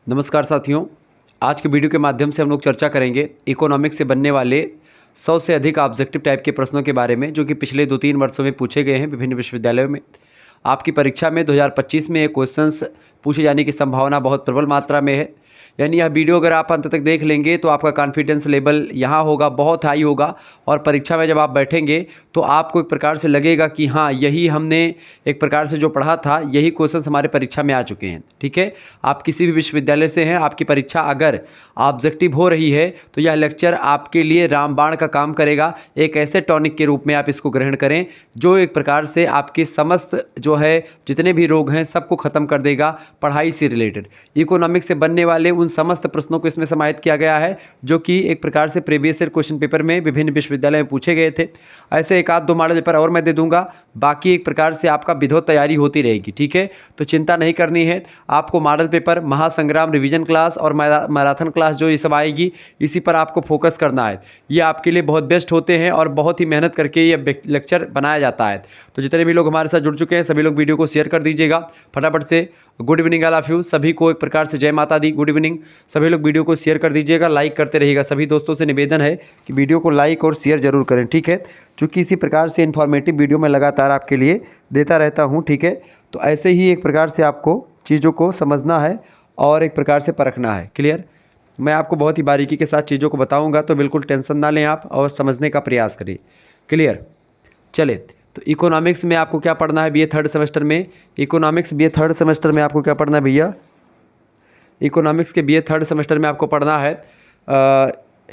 नमस्कार साथियों। आज के वीडियो के माध्यम से हम लोग चर्चा करेंगे इकोनॉमिक्स से बनने वाले 100 से अधिक ऑब्जेक्टिव टाइप के प्रश्नों के बारे में, जो कि पिछले 2-3 वर्षों में पूछे गए हैं विभिन्न विश्वविद्यालयों में। आपकी परीक्षा में 2025 में ये क्वेश्चंस पूछे जाने की संभावना बहुत प्रबल मात्रा में है। यानी यह वीडियो अगर आप अंत तक देख लेंगे तो आपका कॉन्फिडेंस लेवल यहाँ होगा, बहुत हाई होगा, और परीक्षा में जब आप बैठेंगे तो आपको एक प्रकार से लगेगा कि हाँ, यही हमने एक प्रकार से जो पढ़ा था यही क्वेश्चंस हमारे परीक्षा में आ चुके हैं। ठीक है, आप किसी भी विश्वविद्यालय से हैं, आपकी परीक्षा अगर ऑब्जेक्टिव हो रही है तो यह लेक्चर आपके लिए रामबाण का काम करेगा। एक ऐसे टॉनिक के रूप में आप इसको ग्रहण करें जो एक प्रकार से आपके समस्त जो है जितने भी रोग हैं सबको ख़त्म कर देगा। पढ़ाई से रिलेटेड इकोनॉमिक्स से बनने वाले उन समस्त प्रश्नों को इसमें समाहित किया गया है जो कि एक प्रकार से प्रीवियस ईयर क्वेश्चन पेपर में विभिन्न विश्वविद्यालय में पूछे गए थे। ऐसे एक आध दो मॉडल पेपर और मैं दे दूंगा, बाकी एक प्रकार से आपका विधिवत तैयारी होती रहेगी। ठीक है, तो चिंता नहीं करनी है। आपको मॉडल पेपर, महासंग्राम रिवीजन क्लास और मैराथन क्लास जो ये सब आएगी, इसी पर आपको फोकस करना है। ये आपके लिए बहुत बेस्ट होते हैं और बहुत ही मेहनत करके ये लेक्चर बनाया जाता है। तो जितने भी लोग हमारे साथ जुड़ चुके हैं सभी लोग वीडियो को शेयर कर दीजिएगा फटाफट से। Good evening all of you, सभी को एक प्रकार से जय माता दी, गुड इवनिंग। सभी लोग वीडियो को शेयर कर दीजिएगा, लाइक करते रहिएगा। सभी दोस्तों से निवेदन है कि वीडियो को लाइक और शेयर जरूर करें। ठीक है, चूँकि इसी प्रकार से इन्फॉर्मेटिव वीडियो मैं लगातार आपके लिए देता रहता हूँ। ठीक है, तो ऐसे ही एक प्रकार से आपको चीज़ों को समझना है और एक प्रकार से परखना है। क्लियर, मैं आपको बहुत ही बारीकी के साथ चीज़ों को बताऊँगा, तो बिल्कुल टेंशन ना लें आप और समझने का प्रयास करें। क्लियर, चले। तो इकोनॉमिक्स में आपको क्या पढ़ना है बीए थर्ड सेमेस्टर में? इकोनॉमिक्स बीए थर्ड सेमेस्टर में आपको क्या पढ़ना है भैया? इकोनॉमिक्स के बीए थर्ड सेमेस्टर में आपको पढ़ना है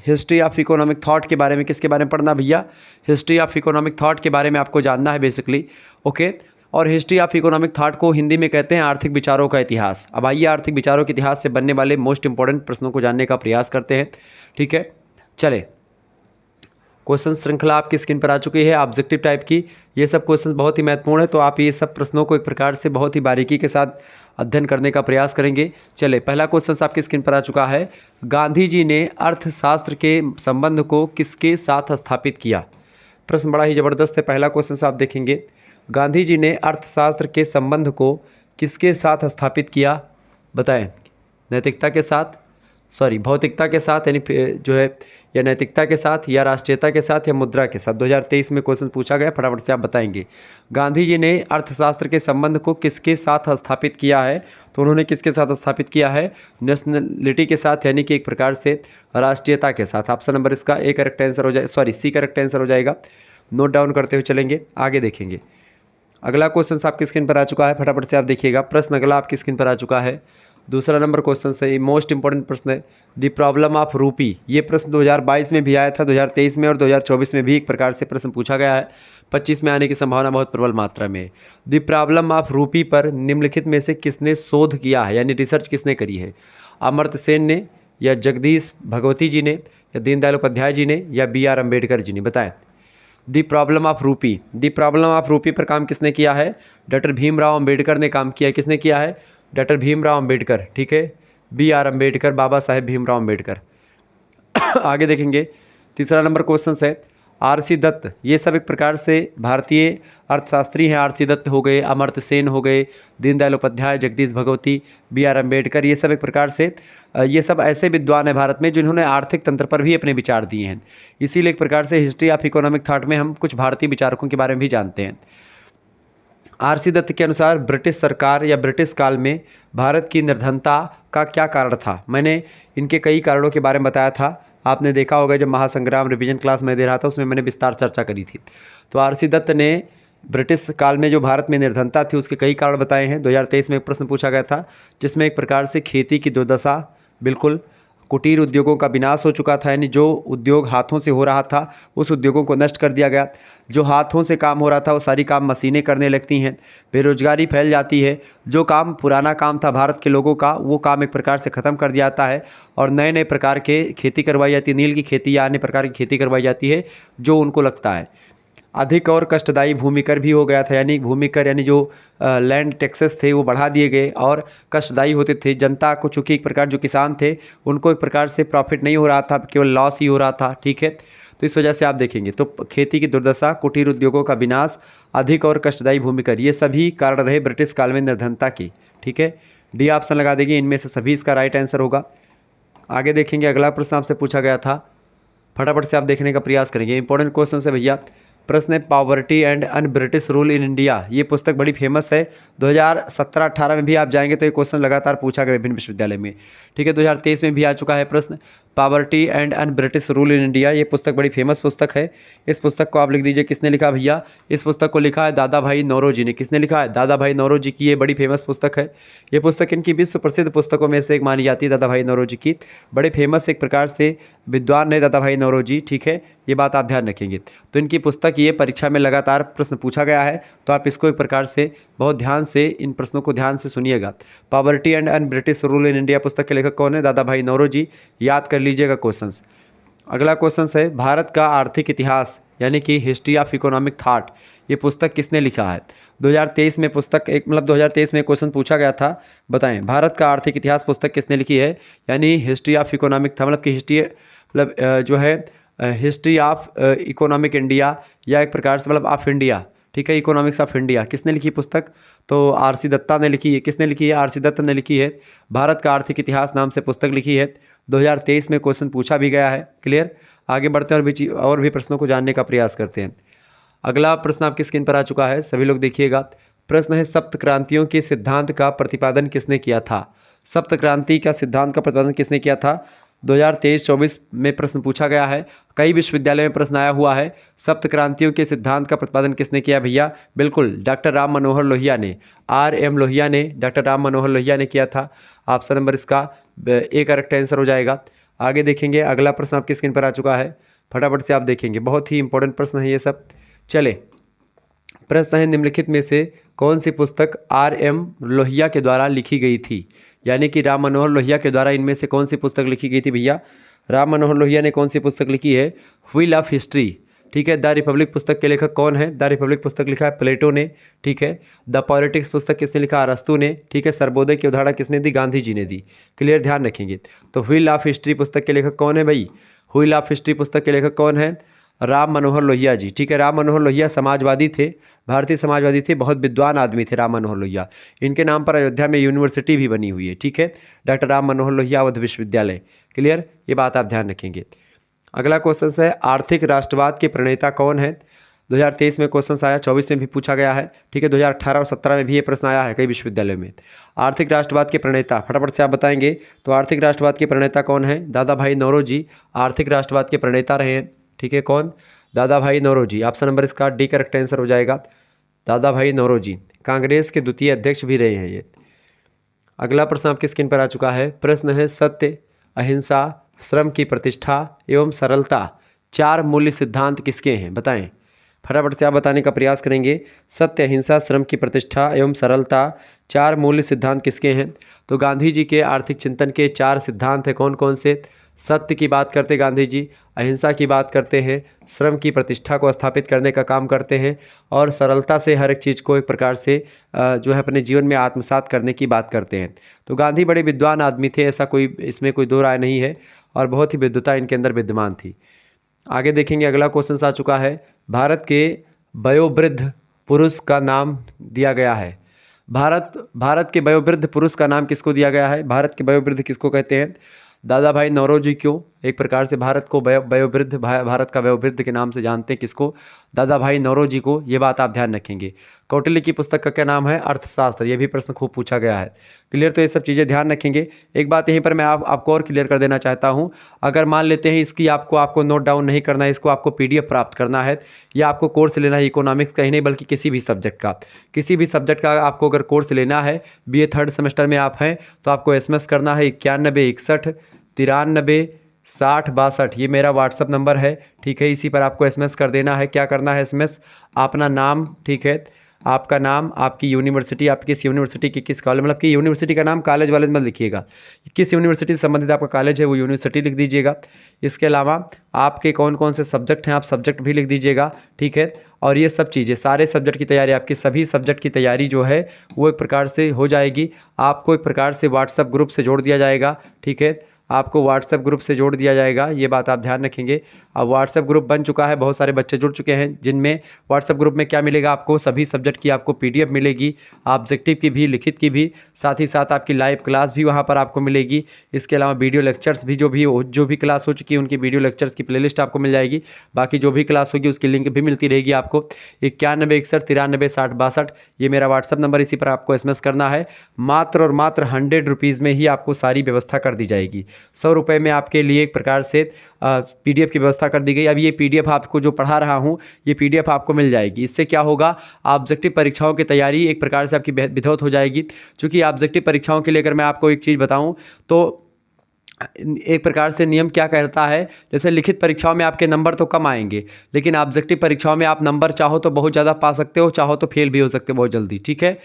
हिस्ट्री ऑफ इकोनॉमिक थॉट के बारे में। किसके बारे में पढ़ना भैया? हिस्ट्री ऑफ इकोनॉमिक थॉट के बारे में आपको जानना है बेसिकली। ओके, और हिस्ट्री ऑफ इकोनॉमिक थॉट को हिंदी में कहते हैं आर्थिक विचारों का इतिहास। अब आइए आर्थिक विचारों के इतिहास से बनने वाले मोस्ट इंपॉर्टेंट प्रश्नों को जानने का प्रयास करते हैं। ठीक है, चले। क्वेश्चन श्रृंखला आपकी स्क्रीन पर आ चुकी है ऑब्जेक्टिव टाइप की। ये सब क्वेश्चन बहुत ही महत्वपूर्ण है, तो आप ये सब प्रश्नों को एक प्रकार से बहुत ही बारीकी के साथ अध्ययन करने का प्रयास करेंगे। चले, पहला क्वेश्चन आपकी स्क्रीन पर आ चुका है। गांधी जी ने अर्थशास्त्र के संबंध को किसके साथ स्थापित किया? प्रश्न बड़ा ही ज़बरदस्त है। पहला क्वेश्चन आप देखेंगे, गांधी जी ने अर्थशास्त्र के संबंध को किसके साथ स्थापित किया? बताएं। नैतिकता के साथ, सॉरी भौतिकता के साथ, यानी जो है या नैतिकता के साथ, या राष्ट्रीयता के साथ, या मुद्रा के साथ। 2023 में क्वेश्चन पूछा गया, फटाफट से आप बताएंगे। गांधी जी ने अर्थशास्त्र के संबंध को किसके साथ स्थापित किया है? तो उन्होंने किसके साथ स्थापित किया है? नेशनलिटी के साथ, यानी कि एक प्रकार से राष्ट्रीयता के साथ। ऑप्शन नंबर इसका ए करेक्ट आंसर हो जाए, सॉरी सी करेक्ट आंसर हो जाएगा। नोट डाउन करते हुए चलेंगे, आगे देखेंगे। अगला क्वेश्चन आपकी स्क्रीन पर आ चुका है, फटाफट से आप देखिएगा। प्रश्न अगला आपकी स्क्रीन पर आ चुका है। दूसरा नंबर क्वेश्चन है, मोस्ट इंपॉर्टेंट प्रश्न है, द प्रॉब्लम ऑफ रूपी। ये प्रश्न 2022 में भी आया था, 2023 में और 2024 में भी एक प्रकार से प्रश्न पूछा गया है। 25 में आने की संभावना बहुत प्रबल मात्रा में है। द प्रॉब्लम ऑफ रूपी पर निम्नलिखित में से किसने शोध किया है, यानी रिसर्च किसने करी है? अमर्त्य सेन ने, या जगदीश भगवती जी ने, या दीनदयाल उपाध्याय जी ने, या बी आर अम्बेडकर जी ने? बताएं। दी प्रॉब्लम ऑफ रूपी, दी प्रॉब्लम ऑफ रूपी पर काम किसने किया है? डॉक्टर भीमराव अंबेडकर ने काम किया है। किसने किया है? डॉक्टर भीमराव अंबेडकर। ठीक है, बी आर अम्बेडकर, बाबा साहेब भीमराव अंबेडकर। आगे देखेंगे, तीसरा नंबर क्वेश्चन है, आर.सी. दत्त। ये सब एक प्रकार से भारतीय अर्थशास्त्री हैं। आर.सी. दत्त हो गए, अमर्त्य सेन हो गए, दीनदयाल उपाध्याय, जगदीश भगवती, बी आर अम्बेडकर। ये सब एक प्रकार से ये सब ऐसे विद्वान हैं भारत में जिन्होंने आर्थिक तंत्र पर भी अपने विचार दिए हैं। इसीलिए एक प्रकार से हिस्ट्री ऑफ इकोनॉमिक थॉट में हम कुछ भारतीय विचारकों के बारे में भी जानते हैं। आर.सी. दत्त के अनुसार ब्रिटिश सरकार या ब्रिटिश काल में भारत की निर्धनता का क्या कारण था? मैंने इनके कई कारणों के बारे में बताया था। आपने देखा होगा जब महासंग्राम रिवीजन क्लास में दे रहा था उसमें मैंने विस्तार चर्चा करी थी। तो आर.सी. दत्त ने ब्रिटिश काल में जो भारत में निर्धनता थी उसके कई कारण बताए हैं। 2023 में एक प्रश्न पूछा गया था जिसमें एक प्रकार से खेती की दुर्दशा, बिल्कुल कुटीर उद्योगों का विनाश हो चुका था, यानी जो उद्योग हाथों से हो रहा था उस उद्योगों को नष्ट कर दिया गया। जो हाथों से काम हो रहा था वो सारी काम मशीनें करने लगती हैं, बेरोजगारी फैल जाती है। जो काम पुराना काम था भारत के लोगों का वो काम एक प्रकार से ख़त्म कर दिया जाता है और नए नए प्रकार के खेती करवाई जाती है, नील की खेती या अन्य प्रकार की खेती करवाई जाती है जो उनको लगता है। अधिक और कष्टदायी भूमि कर भी हो गया था, यानी भूमि कर यानी जो लैंड टैक्सेस थे वो बढ़ा दिए गए और कष्टदायी होते थे। जनता को चूँकि एक प्रकार जो किसान थे उनको एक प्रकार से प्रॉफिट नहीं हो रहा था, केवल लॉस ही हो रहा था। ठीक है, तो इस वजह से आप देखेंगे तो खेती की दुर्दशा, कुटीर उद्योगों का विनाश, अधिक और कष्टदायी भूमि कर, ये सभी कारण रहे ब्रिटिश काल में निर्धनता की। ठीक है, डी ऑप्शन लगा देंगे, इनमें से सभी इसका राइट आंसर होगा। आगे देखेंगे, अगला प्रश्न आपसे पूछा गया था, फटाफट से आप देखने का प्रयास करेंगे। इंपॉर्टेंट क्वेश्चन है भैया। प्रश्न है poverty and un British rule in India. ये पुस्तक बड़ी फेमस है। 2017-18 में भी आप जाएंगे तो ये क्वेश्चन लगातार पूछा गया विभिन्न विश्वविद्यालय में। ठीक है, 2023 में भी आ चुका है प्रश्न, poverty and un British rule in India. ये पुस्तक बड़ी फेमस पुस्तक है। इस पुस्तक को आप लिख दीजिए, किसने लिखा भैया? इस पुस्तक को लिखा है दादा भाई नौरोजी ने। किसने लिखा है? दादा भाई नौरोजी की ये बड़ी फेमस पुस्तक है। ये पुस्तक इनकी विश्व प्रसिद्ध पुस्तकों में से एक मानी जाती है, दादा भाई नौरोजी की। बड़े फेमस एक प्रकार से विद्वान है दादा भाई नौरोजी। ठीक है, ये बात आप ध्यान रखेंगे। तो इनकी पुस्तक ये परीक्षा में लगातार प्रश्न पूछा गया है, तो आप इसको एक प्रकार से बहुत ध्यान से इन प्रश्नों को ध्यान से सुनिएगा। Poverty and un British rule in India पुस्तक के लेखक कौन है? दादा भाई नौरोजी। याद कर लीजिएगा क्वेश्चंस। अगला क्वेश्चन है, भारत का आर्थिक इतिहास यानी कि हिस्ट्री ऑफ इकोनॉमिक थॉट, ये पुस्तक किसने लिखा है? 2023 में पुस्तक एक 2023 में क्वेश्चन पूछा गया था। बताएं, भारत का आर्थिक इतिहास पुस्तक किसने लिखी है? यानी हिस्ट्री ऑफ इकोनॉमिक था, मतलब कि हिस्ट्री जो है हिस्ट्री ऑफ इकोनॉमिक इंडिया, या एक प्रकार से मतलब ऑफ इंडिया। ठीक है, इकोनॉमिक्स ऑफ इंडिया। किसने लिखी पुस्तक? तो आर.सी. दत्ता ने लिखी है। किसने लिखी है? आर.सी. दत्ता ने लिखी है। भारत का आर्थिक इतिहास नाम से पुस्तक लिखी है। 2023 में क्वेश्चन पूछा भी गया है। क्लियर। आगे बढ़ते हैं और भी प्रश्नों को जानने का प्रयास करते हैं। अगला प्रश्न आपकी स्क्रीन पर आ चुका है, सभी लोग देखिएगा। प्रश्न है, सप्त क्रांतियों के सिद्धांत का प्रतिपादन किसने किया था? सप्त क्रांति का सिद्धांत का प्रतिपादन किसने किया था? 2023-24 में प्रश्न पूछा गया है। कई विश्वविद्यालयों में प्रश्न आया हुआ है। सप्त क्रांतियों के सिद्धांत का प्रतिपादन किसने किया भैया? बिल्कुल डॉक्टर राम मनोहर लोहिया ने, R.M. लोहिया ने, डॉक्टर राम मनोहर लोहिया ने किया था। ऑप्शन नंबर इसका ए करेक्ट आंसर हो जाएगा। आगे देखेंगे, अगला प्रश्न आपकी स्क्रीन पर आ चुका है, फटाफट से आप देखेंगे। बहुत ही इंपॉर्टेंट प्रश्न है ये सब। चले, प्रश्न है, निम्नलिखित में से कौन सी पुस्तक R.M. लोहिया के द्वारा लिखी गई थी? यानी कि राम मनोहर लोहिया के द्वारा इनमें से कौन सी पुस्तक लिखी गई थी भैया? राम मनोहर लोहिया ने कौन सी पुस्तक लिखी है? Wheel of history. ठीक है, द रिपब्लिक पुस्तक के लेखक कौन है? द रिपब्लिक पुस्तक लिखा है प्लेटो ने। ठीक है, द पॉलिटिक्स पुस्तक किसने लिखा? अरस्तु ने। ठीक है, सर्वोदय की उदाहरण किसने दी? गांधी जी ने दी। क्लियर, ध्यान रखेंगे। तो व्हील ऑफ हिस्ट्री पुस्तक के लेखक कौन है भाई? व्हील ऑफ हिस्ट्री पुस्तक के लेखक कौन है? राम मनोहर लोहिया जी। ठीक है, राम मनोहर लोहिया समाजवादी थे, भारतीय समाजवादी थे, बहुत विद्वान आदमी थे राम मनोहर लोहिया। इनके नाम पर अयोध्या में यूनिवर्सिटी भी बनी हुई है। ठीक है, डॉक्टर राम मनोहर लोहिया अवध विश्वविद्यालय। क्लियर, ये बात आप ध्यान रखेंगे। अगला क्वेश्चन है, आर्थिक राष्ट्रवाद के प्रणेता कौन है? 2023 में क्वेश्चन आया, 24 में भी पूछा गया है। ठीक है, 2018 और 17 में भी ये प्रश्न आया है कई विश्वविद्यालयों में। आर्थिक राष्ट्रवाद के प्रणेता फटाफट से आप बताएंगे। तो आर्थिक राष्ट्रवाद के प्रणेता कौन है? दादा भाई नौरोजी आर्थिक राष्ट्रवाद के प्रणेता रहे हैं। ठीक है, कौन? दादा भाई नौरोजी। ऑप्शन नंबर इसका डी करेक्ट आंसर हो जाएगा, दादा भाई नौरोजी। कांग्रेस के द्वितीय अध्यक्ष भी रहे हैं ये। अगला प्रश्न आपकी स्क्रीन पर आ चुका है। प्रश्न है, सत्य, अहिंसा, श्रम की प्रतिष्ठा एवं सरलता, चार मूल्य सिद्धांत किसके हैं? बताएं, फटाफट से आप बताने का प्रयास करेंगे। सत्य, अहिंसा, श्रम की प्रतिष्ठा एवं सरलता, चार मूल्य सिद्धांत किसके हैं? तो गांधी जी के आर्थिक चिंतन के चार सिद्धांत हैं। कौन कौन से? सत्य की बात करते गांधी जी, अहिंसा की बात करते हैं, श्रम की प्रतिष्ठा को स्थापित करने का काम करते हैं, और सरलता से हर एक चीज़ को एक प्रकार से जो है अपने जीवन में आत्मसात करने की बात करते हैं। तो गांधी बड़े विद्वान आदमी थे, ऐसा कोई इसमें कोई दो राय नहीं है, और बहुत ही विद्वता इनके अंदर विद्यमान थी। आगे देखेंगे, अगला क्वेश्चन आ चुका है। भारत के वयोवृद्ध पुरुष का नाम दिया गया है। भारत के वयोवृद्ध पुरुष का नाम किसको दिया गया है? भारत के वयोवृद्ध किसको कहते हैं? दादा भाई नौरोजी। क्यों? एक प्रकार से भारत को वयोवृद्ध, भारत का वयोवृद्ध के नाम से जानते हैं किसको? दादा भाई नौरोजी को। ये बात आप ध्यान रखेंगे। कौटिल्य की पुस्तक का क्या नाम है? अर्थशास्त्र। ये भी प्रश्न खूब पूछा गया है। क्लियर, तो ये सब चीज़ें ध्यान रखेंगे। एक बात यहीं पर मैं आपको और क्लियर कर देना चाहता हूँ। अगर मान लेते हैं इसकी आपको नोट डाउन नहीं करना है, इसको आपको PDF प्राप्त करना है, या आपको कोर्स लेना है इकोनॉमिक्स का ही नहीं बल्कि किसी भी सब्जेक्ट का आपको अगर कोर्स लेना है, BA 3rd सेमेस्टर में आप हैं, तो आपको SMS करना है 91 61 93 60 62। ये मेरा व्हाट्सअप नंबर है। ठीक है, इसी पर आपको SMS कर देना है। क्या करना है? SMS अपना नाम, ठीक है, आपका नाम, आपकी यूनिवर्सिटी, आप किस यूनिवर्सिटी की किस कॉलेज, मतलब कि यूनिवर्सिटी का नाम, कॉलेज वालेज मत लिखिएगा, किस यूनिवर्सिटी से संबंधित आपका कॉलेज है वो यूनिवर्सिटी लिख दीजिएगा। इसके अलावा आपके कौन कौन से सब्जेक्ट हैं, आप सब्जेक्ट भी लिख दीजिएगा। ठीक है, और ये सब चीज़ें, सारे सब्जेक्ट की तैयारी, आपकी सभी सब्जेक्ट की तैयारी जो है वो एक प्रकार से हो जाएगी। आपको एक प्रकार से व्हाट्सएप ग्रुप से जोड़ दिया जाएगा। ठीक है, आपको व्हाट्सएप ग्रुप से जोड़ दिया जाएगा, ये बात आप ध्यान रखेंगे। अब व्हाट्सएप ग्रुप बन चुका है, बहुत सारे बच्चे जुड़ चुके हैं, जिनमें व्हाट्सएप ग्रुप में क्या मिलेगा आपको, सभी सब्जेक्ट की आपको PDF मिलेगी, ऑब्जेक्टिव की भी, लिखित की भी, साथ ही साथ आपकी लाइव क्लास भी वहाँ पर आपको मिलेगी। इसके अलावा वीडियो लेक्चर्स भी जो भी क्लास हो चुकी है उनकी वीडियो लेक्चर्स की प्लेलिस्ट आपको मिल जाएगी। बाकी जो भी क्लास होगी उसकी लिंक भी मिलती रहेगी आपको। 9161 93 60 62 ये मेरा व्हाट्सअप नंबर, इसी पर आपको SMS करना है। मात्र और मात्र 100 रुपीज़ में ही आपको सारी व्यवस्था कर दी जाएगी। 100 रुपये में आपके लिए एक प्रकार से PDF की व्यवस्था कर दी गई। अब ये PDF आपको जो पढ़ा रहा हूँ ये PDF आपको मिल जाएगी। इससे क्या होगा, ऑब्जेक्टिव परीक्षाओं की तैयारी एक प्रकार से आपकी विधिवत हो जाएगी। क्योंकि ऑब्जेक्टिव परीक्षाओं के लिए अगर मैं आपको एक चीज़ बताऊँ तो एक प्रकार से नियम क्या कहता है, जैसे लिखित परीक्षाओं में आपके नंबर तो कम आएंगे, लेकिन ऑब्जेक्टिव परीक्षाओं में आप नंबर चाहो तो बहुत ज़्यादा पा सकते हो, चाहो तो फेल भी हो सकते हो बहुत जल्दी। ठीक है,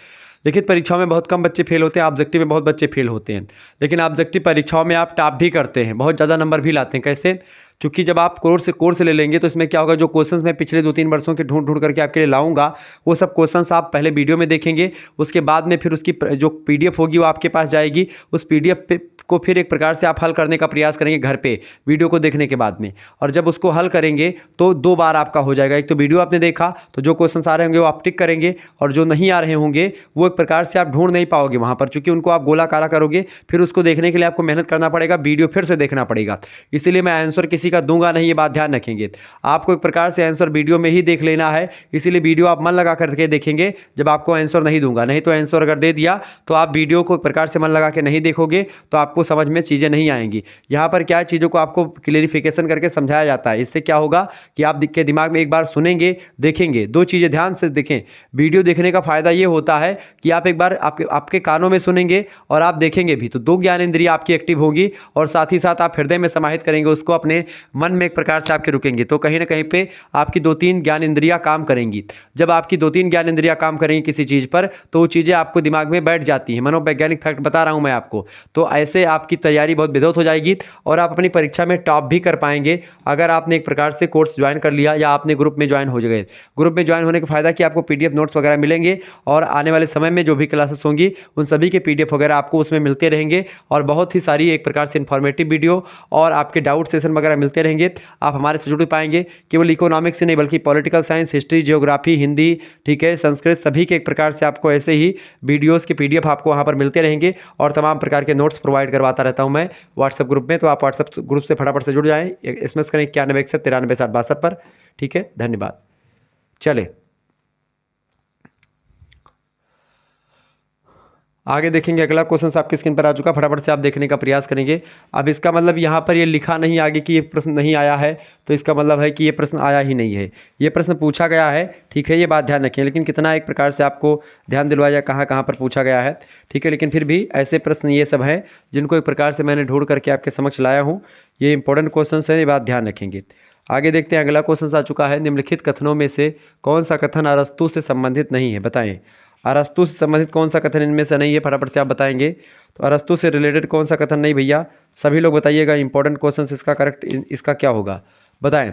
लिखित परीक्षाओं में बहुत कम बच्चे फेल होते हैं, ऑब्जेक्टिव में बहुत बच्चे फेल होते हैं। लेकिन ऑब्जेक्टिव परीक्षाओं में आप टॉप भी करते हैं, बहुत ज़्यादा नंबर भी लाते हैं। कैसे? क्योंकि जब आप कोर्स ले लेंगे तो इसमें क्या होगा, जो क्वेश्चंस मैं पिछले 2-3 वर्षों के ढूंढ करके आपके लिए लाऊंगा, वो सब क्वेश्चंस आप पहले वीडियो में देखेंगे, उसके बाद में फिर उसकी जो PDF होगी वो आपके पास जाएगी। उस PDF को फिर एक प्रकार से आप हल करने का प्रयास करेंगे घर पे वीडियो को देखने के बाद में। और जब उसको हल करेंगे तो 2 बार आपका हो जाएगा। एक तो वीडियो आपने देखा तो जो क्वेश्चंस आ रहे होंगे वो आप टिक करेंगे, और जो नहीं आ रहे होंगे वो एक प्रकार से आप ढूंढ नहीं पाओगे वहाँ पर, चूँकि उनको आप गोला काला करोगे। फिर उसको देखने के लिए आपको मेहनत करना पड़ेगा, वीडियो फिर से देखना पड़ेगा। इसीलिए मैं आंसर किसी का दूंगा नहीं, ये बात ध्यान रखेंगे। आपको एक प्रकार से आंसर वीडियो में ही देख लेना है, इसीलिए वीडियो आप मन लगा करके देखेंगे जब आपको आंसर नहीं दूंगा। नहीं तो आंसर अगर दे दिया तो आप वीडियो को एक प्रकार से मन लगा के नहीं देखोगे तो आपको समझ में चीज़ें नहीं आएंगी। यहाँ पर क्या है, चीज़ों को आपको क्लेरिफिकेशन करके समझाया जाता है। इससे क्या होगा कि आप के दिमाग में एक बार सुनेंगे, देखेंगे, 2 चीज़ें ध्यान से देखें। वीडियो देखने का फ़ायदा ये होता है कि आप एक बार आपके कानों में सुनेंगे और आप देखेंगे भी, तो 2 ज्ञान इंद्रियाँ आपकी एक्टिव होगी, और साथ ही साथ आप हृदय में समाहित करेंगे उसको, अपने मन में एक प्रकार से आपके रुकेंगे, तो कहीं ना कहीं पे आपकी 2-3 ज्ञान इंद्रियाँ काम करेंगी। जब आपकी 2-3 ज्ञान इंद्रियाँ काम करेंगी किसी चीज़ पर तो वो चीज़ें आपको दिमाग में बैठ जाती हैं। मनोवैज्ञानिक फैक्ट बता रहा हूँ मैं आपको। तो ऐसे आपकी तैयारी बहुत विधिवत हो जाएगी और आप अपनी परीक्षा में टॉप भी कर पाएंगे अगर आपने एक प्रकार से कोर्स ज्वाइन कर लिया या आपने ग्रुप में ज्वाइन हो गए। ग्रुप में ज्वाइन होने का फ़ायदा कि आपको PDF नोट्स वगैरह मिलेंगे, और आने वाले समय में जो भी क्लासेस होंगी उन सभी के PDF वगैरह आपको उसमें मिलते रहेंगे, और बहुत ही सारी एक प्रकार से इन्फॉर्मेटिव वीडियो और आपके डाउट सेशन वगैरह मिलते रहेंगे। आप हमारे से जुड़ पाएंगे, केवल इकोनॉमिक्स से नहीं बल्कि political science, history, geography, Hindi, ठीक है, संस्कृत, सभी के एक प्रकार से आपको ऐसे ही वीडियोस के PDF आपको वहाँ पर मिलते रहेंगे, और तमाम प्रकार के नोट्स प्रोवाइड करवाता रहता हूँ मैं व्हाट्सएप ग्रुप में। तो आप व्हाट्सएप ग्रुप से फटाफट से जुड़ जाएँ, SMS करें 9161 93 60 62 पर। ठीक है, धन्यवाद। चले आगे देखेंगे। अगला क्वेश्चन आपकी स्क्रीन पर आ चुका, फटाफट से आप देखने का प्रयास करेंगे। अब इसका मतलब यहाँ पर ये लिखा नहीं आगे कि ये प्रश्न नहीं आया है, तो इसका मतलब है कि ये प्रश्न आया ही नहीं है। ये प्रश्न पूछा गया है, ठीक है, ये बात ध्यान रखें, लेकिन कितना एक प्रकार से आपको ध्यान दिलवाया जाए कहाँ कहाँ पर पूछा गया है, ठीक है। लेकिन फिर भी ऐसे प्रश्न ये सब हैं जिनको एक प्रकार से मैंने ढूंढ करके आपके समक्ष लाया हूँ। ये इंपॉर्टेंट क्वेश्चन है, ये बात ध्यान रखेंगे। आगे देखते हैं, अगला क्वेश्चन आ चुका है, निम्नलिखित कथनों में से कौन सा कथन अरस्तु से संबंधित नहीं है, बताएं। अरस्तु से संबंधित कौन सा कथन इनमें से नहीं है, फटाफट से आप बताएंगे। तो अरस्तु से रिलेटेड कौन सा कथन नहीं भैया, सभी लोग बताइएगा। इंपॉर्टेंट क्वेश्चन इसका करेक्ट इसका क्या होगा, बताएं,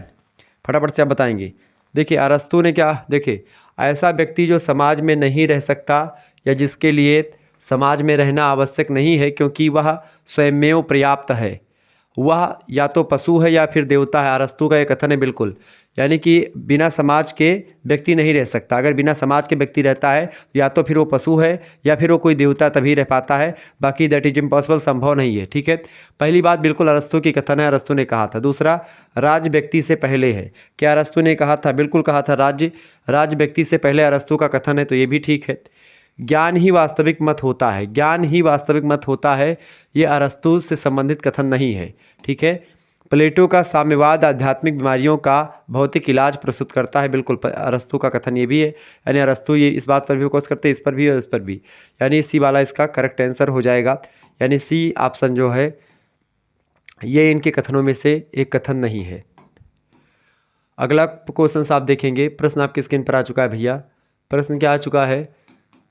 फटाफट से आप बताएंगे। देखिए अरस्तु ने क्या, देखिए ऐसा व्यक्ति जो समाज में नहीं रह सकता या जिसके लिए समाज में रहना आवश्यक नहीं है क्योंकि वह स्वयमेव पर्याप्त है, वह या तो पशु है या फिर देवता है। अरस्तु का ये कथन है बिल्कुल, यानी कि बिना समाज के व्यक्ति नहीं रह सकता। अगर बिना समाज के व्यक्ति रहता है या तो फिर वो पशु है या फिर वो कोई देवता, तभी रह पाता है, बाकी दैट इज इम्पॉसिबल, संभव नहीं है। ठीक है, पहली बात बिल्कुल अरस्तु की कथन है, अरस्तु ने कहा था। दूसरा, राज्य व्यक्ति से पहले है, क्या अरस्तु ने कहा था? बिल्कुल कहा था, राज्य व्यक्ति से पहले अरस्तु का कथन है, तो ये भी ठीक है। ज्ञान ही वास्तविक मत होता है, ज्ञान ही वास्तविक मत होता है, ये अरस्तु से संबंधित कथन नहीं है। ठीक है, प्लेटो का साम्यवाद आध्यात्मिक बीमारियों का भौतिक इलाज प्रस्तुत करता है, बिल्कुल अरस्तु का कथन ये भी है। यानी अरस्तु ये इस बात पर भी फोकस करते हैं, इस पर भी और इस पर भी, यानी सी वाला इसका करेक्ट आंसर हो जाएगा। यानी सी ऑप्शन जो है ये इनके कथनों में से एक कथन नहीं है। अगला क्वेश्चन आप देखेंगे, प्रश्न आपकी स्क्रीन पर आ चुका है भैया। प्रश्न क्या आ चुका है?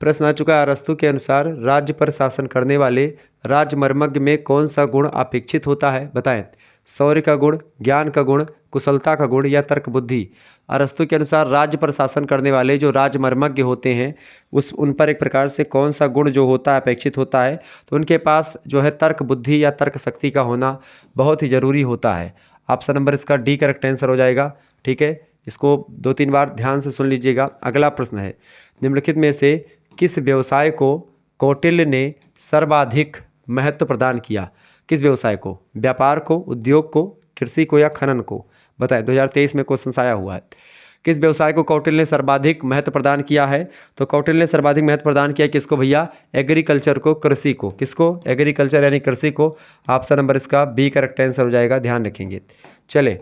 प्रश्न आ चुका है, अरस्तु के अनुसार राज्य पर शासन करने वाले राजमर्मज्ञ में कौन सा गुण अपेक्षित होता है, बताएं। शौर्य का गुण, ज्ञान का गुण, कुशलता का गुण या तर्क बुद्धि। अरस्तु के अनुसार राज्य पर शासन करने वाले जो राजमर्मज्ञ होते हैं उन पर एक प्रकार से कौन सा गुण जो होता है अपेक्षित होता है, तो उनके पास जो है तर्क बुद्धि या तर्क शक्ति का होना बहुत ही ज़रूरी होता है। ऑप्शन नंबर इसका डी करेक्ट आंसर हो जाएगा। ठीक है, इसको 2-3 बार ध्यान से सुन लीजिएगा। अगला प्रश्न है, निम्नलिखित में से किस व्यवसाय को कौटिल्य ने सर्वाधिक महत्व प्रदान किया? किस व्यवसाय को? व्यापार को, उद्योग को, कृषि को या खनन को? बताएं, 2023 में क्वेश्चन आया हुआ है। किस व्यवसाय को कौटिल्य ने सर्वाधिक महत्व प्रदान किया है? तो कौटिल्य ने सर्वाधिक महत्व प्रदान किया किसको भैया? एग्रीकल्चर को, कृषि को। किसको? एग्रीकल्चर यानी कृषि को। ऑप्शन नंबर इसका बी करेक्ट आंसर हो जाएगा, ध्यान रखेंगे। चले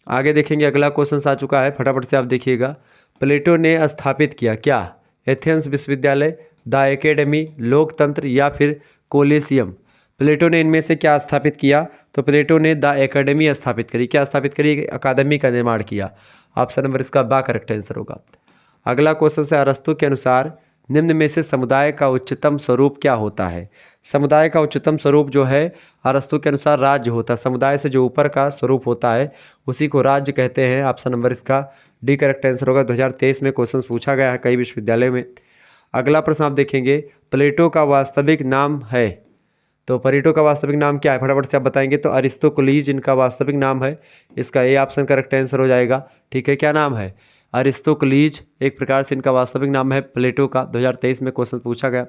आगे देखेंगे, अगला क्वेश्चन आ चुका है, फटाफट से आप देखिएगा। प्लेटो ने स्थापित किया क्या? एथेंस विश्वविद्यालय, द एकेडमी, लोकतंत्र या फिर कोलिसियम? प्लेटो ने इनमें से क्या स्थापित किया? तो प्लेटो ने द एकेडमी स्थापित करी। क्या स्थापित करी? अकादमी का निर्माण किया। ऑप्शन नंबर इसका बा करेक्ट आंसर होगा। अगला क्वेश्चन है, अरस्तु के अनुसार निम्न में से समुदाय का उच्चतम स्वरूप क्या होता है? समुदाय का उच्चतम स्वरूप जो है अरस्तु के अनुसार राज्य होता है। समुदाय से जो ऊपर का स्वरूप होता है उसी को राज्य कहते हैं। ऑप्शन नंबर इसका डी करेक्ट आंसर होगा। 2023 में क्वेश्चन पूछा गया है कई विश्वविद्यालय में। अगला प्रश्न आप देखेंगे, प्लेटो का वास्तविक नाम है? तो प्लेटो का वास्तविक नाम क्या है? फटाफट से आप बताएंगे। तो अरिस्तोक्लीज इनका वास्तविक नाम है। इसका ए ऑप्शन करेक्ट आंसर हो जाएगा। ठीक है, क्या नाम है? अरिस्तोक्लीज एक प्रकार से इनका वास्तविक नाम है प्लेटो का। 2023 में क्वेश्चन पूछा गया।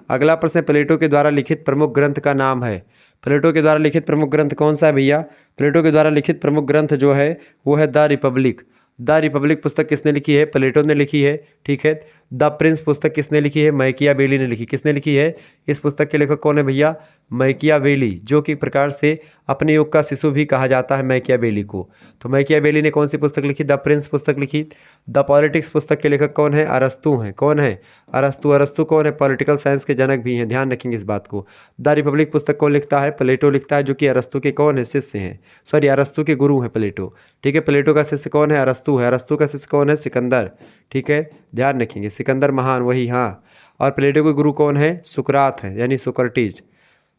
अगला प्रश्न, प्लेटो के द्वारा लिखित प्रमुख ग्रंथ का नाम है? प्लेटो के द्वारा लिखित प्रमुख ग्रंथ कौन सा है भैया? प्लेटो के द्वारा लिखित प्रमुख ग्रंथ जो है वो है द रिपब्लिक। द रिपब्लिक पुस्तक किसने लिखी है? प्लेटो ने लिखी है। ठीक है, द प्रिंस पुस्तक किसने लिखी है? मैकियावेली ने लिखी। किसने लिखी है? इस पुस्तक के लेखक कौन है भैया? मैकियावेली, जो कि प्रकार से अपने युग का शिशु भी कहा जाता है मैकियावेली को। तो मैकियावेली ने कौन सी पुस्तक लिखी? द प्रिंस पुस्तक लिखी। द पॉलिटिक्स पुस्तक के लेखक कौन है? अरस्तु हैं। कौन है? अरस्तु। अरस्तु कौन है? पॉलिटिकल साइंस के जनक भी हैं, ध्यान रखेंगे इस बात को। द रिपब्लिक पुस्तक कौन लिखता है? प्लेटो लिखता है, जो कि अरस्तु के कौन है? शिष्य हैं, सॉरी अरस्तु के गुरु हैं प्लेटो। ठीक है, प्लेटो का शिष्य कौन है? अरस्तु है। अरस्तु का शिष्य कौन है? सिकंदर। ठीक है, ध्यान रखेंगे, सिकंदर महान वही, हाँ। और प्लेटो के गुरु कौन है? सुकरात है, यानी सुकरटीज।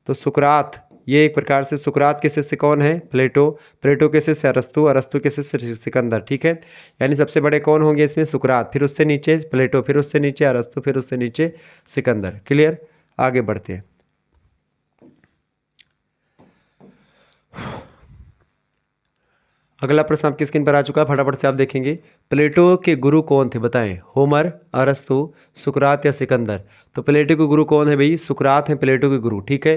तो सुकरात, ये एक प्रकार से सुकरात के शिष्य कौन है? प्लेटो। प्लेटो के शिष्य अरस्तु, अरस्तु के शिष्य सिकंदर। ठीक है, यानी सबसे बड़े कौन होंगे इसमें? सुकरात, फिर उससे नीचे प्लेटो, फिर उससे नीचे अरस्तु, फिर उससे नीचे सिकंदर। क्लियर, आगे बढ़ते हैं। अगला प्रश्न आपकी स्क्रीन पर आ चुका है, फटाफट से आप देखेंगे। प्लेटो के गुरु कौन थे? बताएं, होमर, अरस्तु, सुकरात या सिकंदर? तो प्लेटो के गुरु कौन है भाई? सुकरात हैं प्लेटो के गुरु। ठीक है,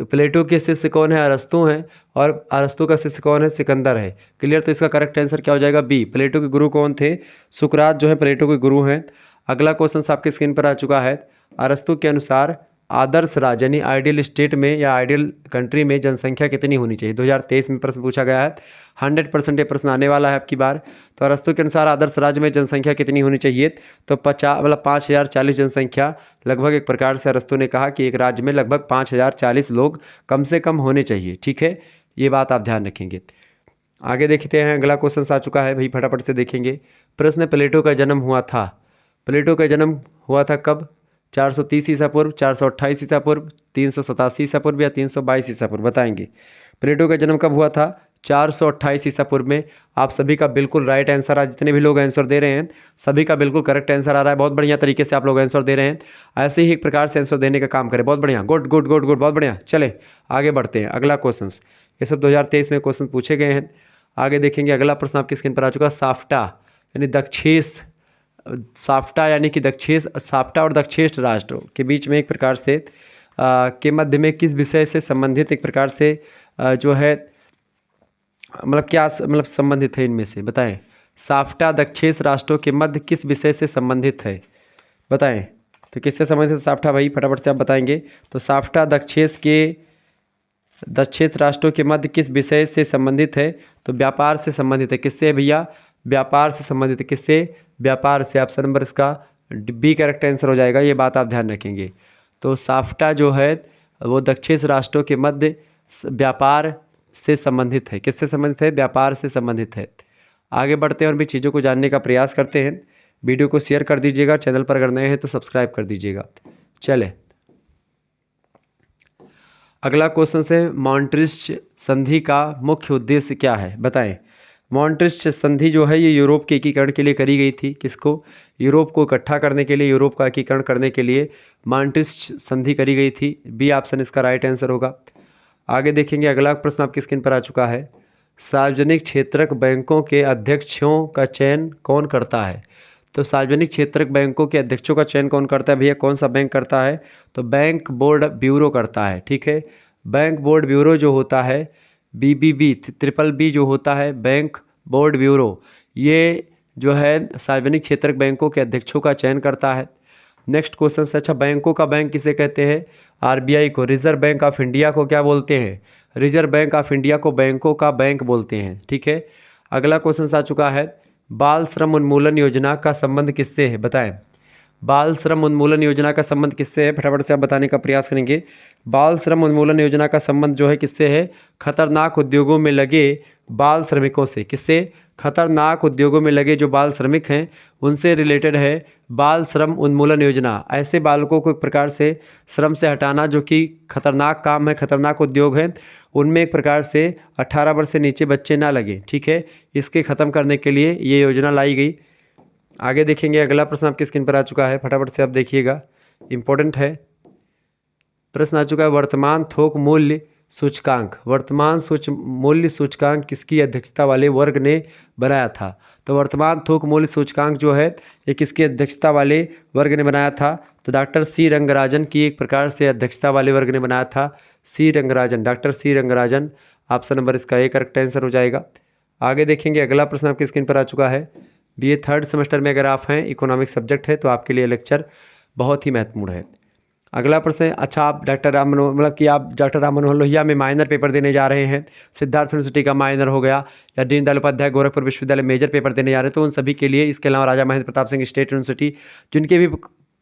प्लेटो के शिष्य कौन है? अरस्तु हैं, और अरस्तु का शिष्य कौन है? सिकंदर है। क्लियर, तो इसका करेक्ट आंसर क्या हो जाएगा? बी। प्लेटो के गुरु कौन थे? सुकरात जो है प्लेटो के गुरु हैं। अगला क्वेश्चन आपकी स्क्रीन पर आ चुका है, अरस्तु के अनुसार आदर्श राज्य यानी आइडियल स्टेट में या आइडियल कंट्री में जनसंख्या कितनी होनी चाहिए? 2023 में प्रश्न पूछा गया है, 100% ये प्रश्न आने वाला है आपकी बार। तो अरस्तु के अनुसार आदर्श राज्य में जनसंख्या कितनी होनी चाहिए? तो 5040 जनसंख्या लगभग एक प्रकार से अरस्तु ने कहा कि एक राज्य में लगभग 5040 लोग कम से कम होने चाहिए। ठीक है, ये बात आप ध्यान रखेंगे। आगे देखते हैं, अगला क्वेश्चन आ चुका है भाई, फटाफट से देखेंगे। प्रश्न, प्लेटो का जन्म हुआ था? प्लेटो का जन्म हुआ था कब? 430 ईसा पूर्व, 428 ईसा पूर्व, 387 ईसा पूर्व या 322 ईसा पूर्व? बताएंगे प्लेटो का जन्म कब हुआ था? 428 ईसा पूर्व में। आप सभी का बिल्कुल राइट आंसर है, जितने भी लोग आंसर दे रहे हैं सभी का बिल्कुल करेक्ट आंसर आ रहा है। बहुत बढ़िया तरीके से आप लोग आंसर दे रहे हैं, ऐसे ही एक प्रकार से आंसर देने का काम करें। बहुत बढ़िया, गुड गुड गुड गुड, बहुत बढ़िया। चले आगे बढ़ते हैं, अगला क्वेश्चन, ये सब 2023 में क्वेश्चन पूछे गए हैं। आगे देखेंगे, अगला प्रश्न आपकी स्क्रीन पर आ चुका है, साफ्टा यानी दक्षेश, साफ्टा यानी कि दक्षेश, साफ्टा और दक्षेश राष्ट्रों के बीच में एक प्रकार से के मध्य में किस विषय से संबंधित एक प्रकार से जो है मतलब क्या मतलब संबंधित है इनमें से? बताएं, साफ्टा दक्षेश राष्ट्रों के मध्य किस विषय से संबंधित है? बताएं, तो किससे संबंधित है साफ्टा भाई? फटाफट से आप बताएंगे। तो साफ्टा दक्षेश राष्ट्रों के मध्य किस विषय से संबंधित है? तो व्यापार से संबंधित है। किससे भैया? व्यापार से संबंधित है। किससे? व्यापार से। ऑप्शन नंबर इसका बी करेक्ट आंसर हो जाएगा, ये बात आप ध्यान रखेंगे। तो साफ्टा जो है वो दक्षेश राष्ट्रों के मध्य व्यापार से संबंधित है। किससे संबंधित है? व्यापार से संबंधित है। आगे बढ़ते हैं और भी चीज़ों को जानने का प्रयास करते हैं। वीडियो को शेयर कर दीजिएगा, चैनल पर अगर नए हैं तो सब्सक्राइब कर दीजिएगा। चले अगला क्वेश्चन है मॉन्ट्रिस्ट संधि का मुख्य उद्देश्य क्या है, बताएं। मॉन्ट्रिस्ट संधि जो है ये यूरोप के एकीकरण के लिए करी गई थी। किसको? यूरोप को इकट्ठा करने के लिए, यूरोप का एकीकरण करने के लिए मॉन्ट्रिस्ट संधि करी गई थी। बी ऑप्शन इसका राइट आंसर होगा। आगे देखेंगे, अगला प्रश्न आपकी स्क्रीन पर आ चुका है। सार्वजनिक क्षेत्रक बैंकों के अध्यक्षों का चयन कौन करता है? तो सार्वजनिक क्षेत्रक बैंकों के अध्यक्षों का चयन कौन करता है भैया? कौन सा बैंक करता है? तो बैंक बोर्ड ब्यूरो करता है। ठीक है, बैंक बोर्ड ब्यूरो जो होता है, BBB, ट्रिपल बी जो होता है, बैंक बोर्ड ब्यूरो, ये जो है सार्वजनिक क्षेत्रक बैंकों के अध्यक्षों का चयन करता है। नेक्स्ट क्वेश्चन से, अच्छा बैंकों का बैंक किसे कहते हैं? RBI को, रिजर्व बैंक ऑफ इंडिया को क्या बोलते हैं? रिजर्व बैंक ऑफ इंडिया को बैंकों का बैंक बोलते हैं। ठीक है, अगला क्वेश्चन आ चुका है, बाल श्रम उन्मूलन योजना का संबंध किससे है, बताएं। बाल श्रम उन्मूलन योजना का संबंध किससे है? फटाफट से आप बताने का प्रयास करेंगे। बाल श्रम उन्मूलन योजना का संबंध जो है किससे है? खतरनाक उद्योगों में लगे बाल श्रमिकों से। किससे? खतरनाक उद्योगों में लगे जो बाल श्रमिक हैं उनसे रिलेटेड है बाल श्रम उन्मूलन योजना। ऐसे बालकों को एक प्रकार से श्रम से हटाना जो कि खतरनाक काम है, खतरनाक उद्योग है, उनमें एक प्रकार से 18 वर्ष से नीचे बच्चे ना लगे। ठीक है, इसके ख़त्म करने के लिए ये योजना लाई गई। आगे देखेंगे, अगला प्रश्न आपकी स्क्रीन पर आ चुका है, फटाफट से आप देखिएगा, इम्पोर्टेंट है। प्रश्न आ चुका है, वर्तमान थोक मूल्य सूचकांक, वर्तमान मूल्य सूचकांक किसकी अध्यक्षता वाले वर्ग ने बनाया था? तो वर्तमान थोक मूल्य सूचकांक जो है ये किसकी अध्यक्षता वाले वर्ग ने बनाया था? तो डॉक्टर सी रंगराजन की एक प्रकार से अध्यक्षता वाले वर्ग ने बनाया था। C Rangarajan, doctor C Rangarajan, option number इसका ए करेक्ट आंसर हो जाएगा। आगे देखेंगे, अगला प्रश्न आपकी स्क्रीन पर आ चुका है। BA थर्ड सेमेस्टर में अगर आप हैं, इकोनॉमिक सब्जेक्ट है, तो आपके लिए लेक्चर बहुत ही महत्वपूर्ण है। अगला प्रश्न है, अच्छा आप डॉक्टर राम मनोहर मतलब कि आप डॉक्टर राम मनोहर लोहिया में माइनर पेपर देने जा रहे हैं, सिद्धार्थ यूनिवर्सिटी का माइनर हो गया, या दीनदयाल उपाध्याय गोरखपुर विश्वविद्यालय मेजर पेपर देने जा रहे हैं, तो उन सभी के लिए, इसके अलावा राजा महेंद्र प्रताप सिंह स्टेट यूनिवर्सिटी, जिनके भी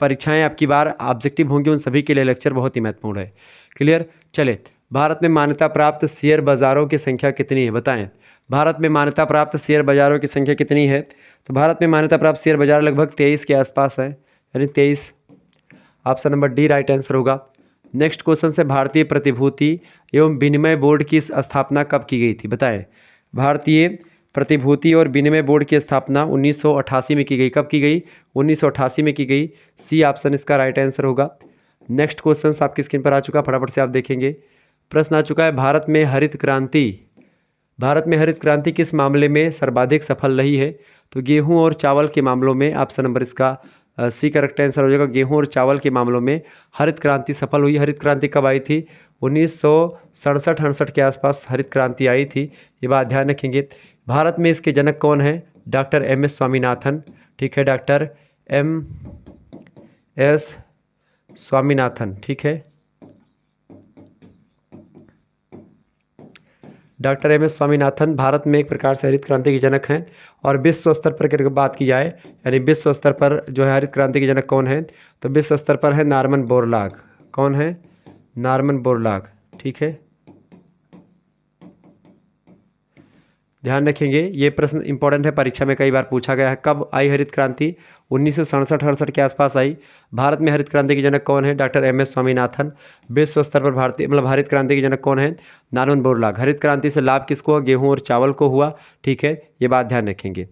परीक्षाएं आपकी बार ऑब्जेक्टिव होंगी, उन सभी के लिए लेक्चर बहुत ही महत्वपूर्ण है। क्लियर? चले, भारत में मान्यता प्राप्त शेयर बाजारों की संख्या कितनी है, बताएं। भारत में मान्यता प्राप्त शेयर बाजारों की संख्या कितनी है? तो भारत में मान्यता प्राप्त शेयर बाजार लगभग 23 के आसपास है, यानी 23, option number D right answer होगा। नेक्स्ट क्वेश्चन से, भारतीय प्रतिभूति एवं विनिमय बोर्ड की स्थापना कब की गई थी, बताएं। भारतीय प्रतिभूति और विनिमय बोर्ड की स्थापना 1988 में की गई। कब की गई? 1988 में की गई। सी ऑप्शन इसका राइट आंसर होगा। नेक्स्ट क्वेश्चन आपकी स्क्रीन पर आ चुका, फटाफट से आप देखेंगे। प्रश्न आ चुका है, भारत में हरित क्रांति किस मामले में सर्वाधिक सफल रही है? तो गेहूं और चावल के मामलों में, ऑप्शन नंबर इसका सी करेक्ट आंसर हो जाएगा। गेहूं और चावल के मामलों में हरित क्रांति सफल हुई। हरित क्रांति कब आई थी? 1967-68 के आसपास हरित क्रांति आई थी, ये बात ध्यान रखेंगे। भारत में इसके जनक कौन है? Doctor MS Swaminathan. ठीक है, डॉक्टर MS स्वामीनाथन। ठीक है, डॉक्टर MS स्वामीनाथन भारत में एक प्रकार से हरित क्रांति के जनक हैं। और विश्व स्तर पर अगर बात की जाए, यानी विश्व स्तर पर जो है हरित क्रांति के जनक कौन है? तो विश्व स्तर पर है नॉर्मन बोरलॉग। कौन है? Norman Borlaug. ठीक है, ध्यान रखेंगे, ये प्रश्न इंपॉर्टेंट है, परीक्षा में कई बार पूछा गया है। कब आई हरित क्रांति? 1967-68 के आसपास आई। भारत में हरित क्रांति के जनक कौन है? Doctor MS Swaminathan. विश्व स्तर पर भारतीय हरित क्रांति के जनक कौन है? Norman Borlaug. हरित क्रांति से लाभ किसको हुआ? गेहूं और चावल को हुआ। ठीक है, ये बात ध्यान रखेंगे।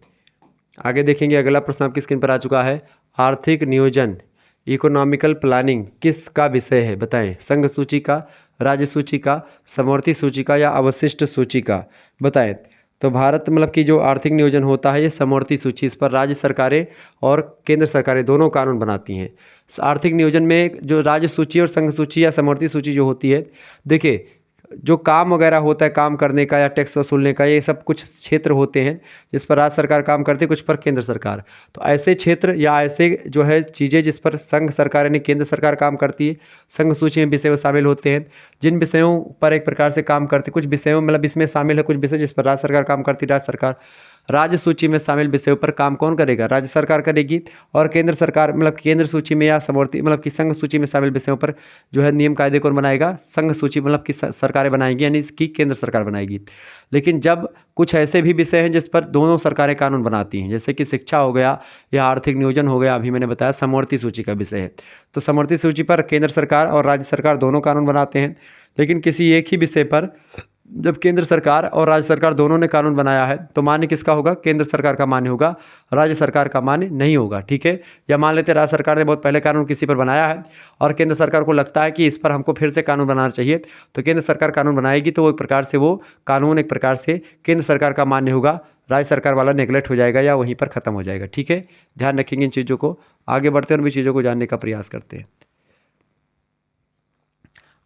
आगे देखेंगे, अगला प्रश्न आपकी स्क्रीन पर आ चुका है। आर्थिक नियोजन, इकोनॉमिकल प्लानिंग किस का विषय है, बताएं। संघ सूची का, राज्य सूची का, समवर्ती सूची का, या अवशिष्ट सूची का, बताएं। तो भारत की जो आर्थिक नियोजन होता है ये समवर्ती सूची, इस पर राज्य सरकारें और केंद्र सरकारें दोनों कानून बनाती हैं। आर्थिक नियोजन में जो राज्य सूची और संघ सूची या समवर्ती सूची जो होती है, देखिए जो काम वगैरह होता है, काम करने का या टैक्स वसूलने का, ये सब कुछ क्षेत्र होते हैं जिस पर राज्य सरकार काम करती है, कुछ पर केंद्र सरकार। तो ऐसे क्षेत्र या ऐसे जो है चीज़ें जिस पर संघ सरकार यानी केंद्र सरकार काम करती है, संघ सूची में विषय वो शामिल होते हैं। जिन विषयों पर एक प्रकार से काम करती, कुछ विषयों इसमें शामिल है कुछ विषय जिस पर राज्य सरकार काम करती है, राज्य सरकार राज्य सूची में शामिल विषयों पर काम कौन करेगा? राज्य सरकार करेगी। और केंद्र सरकार मतलब केंद्र सूची में या समवर्ती मतलब कि संघ सूची में शामिल विषयों पर जो है नियम कायदे कौन बनाएगा? संघ सूची मतलब कि सरकारें बनाएंगी, यानी इसकी केंद्र सरकार बनाएगी। लेकिन जब कुछ ऐसे भी विषय हैं जिस पर दोनों सरकारें कानून बनाती हैं, जैसे कि शिक्षा हो गया या आर्थिक नियोजन हो गया, अभी मैंने बताया समवर्ती सूची का विषय है, तो समवर्ती सूची पर केंद्र सरकार और राज्य सरकार दोनों कानून बनाते हैं। लेकिन किसी एक ही विषय पर जब केंद्र सरकार और राज्य सरकार दोनों ने कानून बनाया है तो मान्य किसका होगा? केंद्र सरकार का मान्य होगा, राज्य सरकार का मान्य नहीं होगा। ठीक है, या मान लेते राज्य सरकार ने बहुत पहले कानून किसी पर बनाया है और केंद्र सरकार को लगता है कि इस पर हमको फिर से कानून बनाना चाहिए, तो केंद्र सरकार कानून बनाएगी तो वो एक प्रकार से वो कानून एक प्रकार से केंद्र सरकार का मान्य होगा, राज्य सरकार वाला नेगलेक्ट हो जाएगा या वहीं पर ख़त्म हो जाएगा। ठीक है, ध्यान रखेंगे इन चीज़ों को। आगे बढ़ते हैं और भी चीज़ों को जानने का प्रयास करते हैं।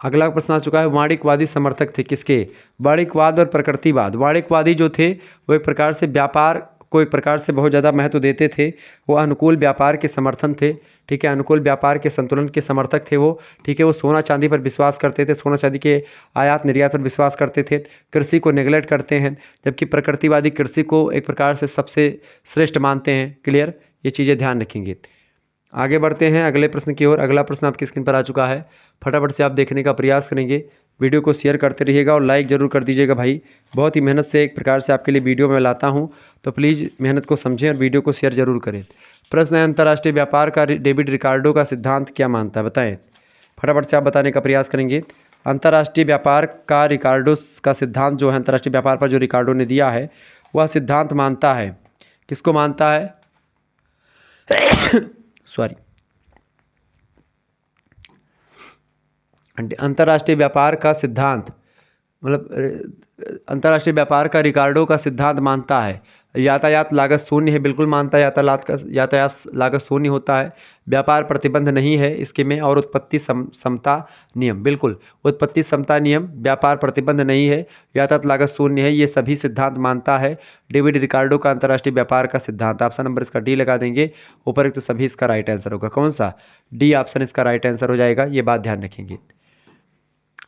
अगला प्रश्न आ चुका है, वाणिज्यवादी समर्थक थे किसके? वाणिज्यवाद और प्रकृतिवाद। वाणिज्यवादी जो थे वो एक प्रकार से व्यापार को एक प्रकार से बहुत ज़्यादा महत्व देते थे, वो अनुकूल व्यापार के समर्थन थे। ठीक है, अनुकूल व्यापार के संतुलन के समर्थक थे वो। ठीक है, वो सोना चांदी पर विश्वास करते थे, सोना चांदी के आयात निर्यात पर विश्वास करते थे, कृषि को नेगलेक्ट करते हैं, जबकि प्रकृतिवादी कृषि को एक प्रकार से सबसे श्रेष्ठ मानते हैं। क्लियर, ये चीज़ें ध्यान रखेंगे। आगे बढ़ते हैं अगले प्रश्न की ओर। अगला प्रश्न आपकी स्क्रीन पर आ चुका है, फटाफट से आप देखने का प्रयास करेंगे, वीडियो को शेयर करते रहिएगा और लाइक ज़रूर कर दीजिएगा भाई। बहुत ही मेहनत से एक प्रकार से आपके लिए वीडियो में लाता हूं, तो प्लीज़ मेहनत को समझें और वीडियो को शेयर जरूर करें। प्रश्न है, अंतर्राष्ट्रीय व्यापार का डेविड रिकार्डो का सिद्धांत क्या मानता है? बताएं, फटाफट से आप बताने का प्रयास करेंगे। अंतर्राष्ट्रीय व्यापार का रिकार्डो का सिद्धांत जो है, अंतर्राष्ट्रीय व्यापार पर जो रिकार्डो ने दिया है वह सिद्धांत मानता है, किसको मानता है? सॉरी, अंतर्राष्ट्रीय व्यापार का सिद्धांत मतलब अंतर्राष्ट्रीय व्यापार का रिकार्डो का सिद्धांत मानता है यातायात लागत शून्य है, बिल्कुल मानता है यातायात लागत शून्य होता है, व्यापार प्रतिबंध नहीं है इसके में, और उत्पत्ति समता नियम, बिल्कुल उत्पत्ति समता नियम, व्यापार प्रतिबंध नहीं है, यातायात लागत शून्य है, ये सभी सिद्धांत मानता है डेविड रिकार्डो का अंतर्राष्ट्रीय व्यापार का सिद्धांत। ऑप्शन नंबर इसका डी लगा देंगे ऊपर, तो सभी इसका राइट आंसर होगा। कौन सा? डी ऑप्शन इसका राइट आंसर हो जाएगा, ये बात ध्यान रखेंगे।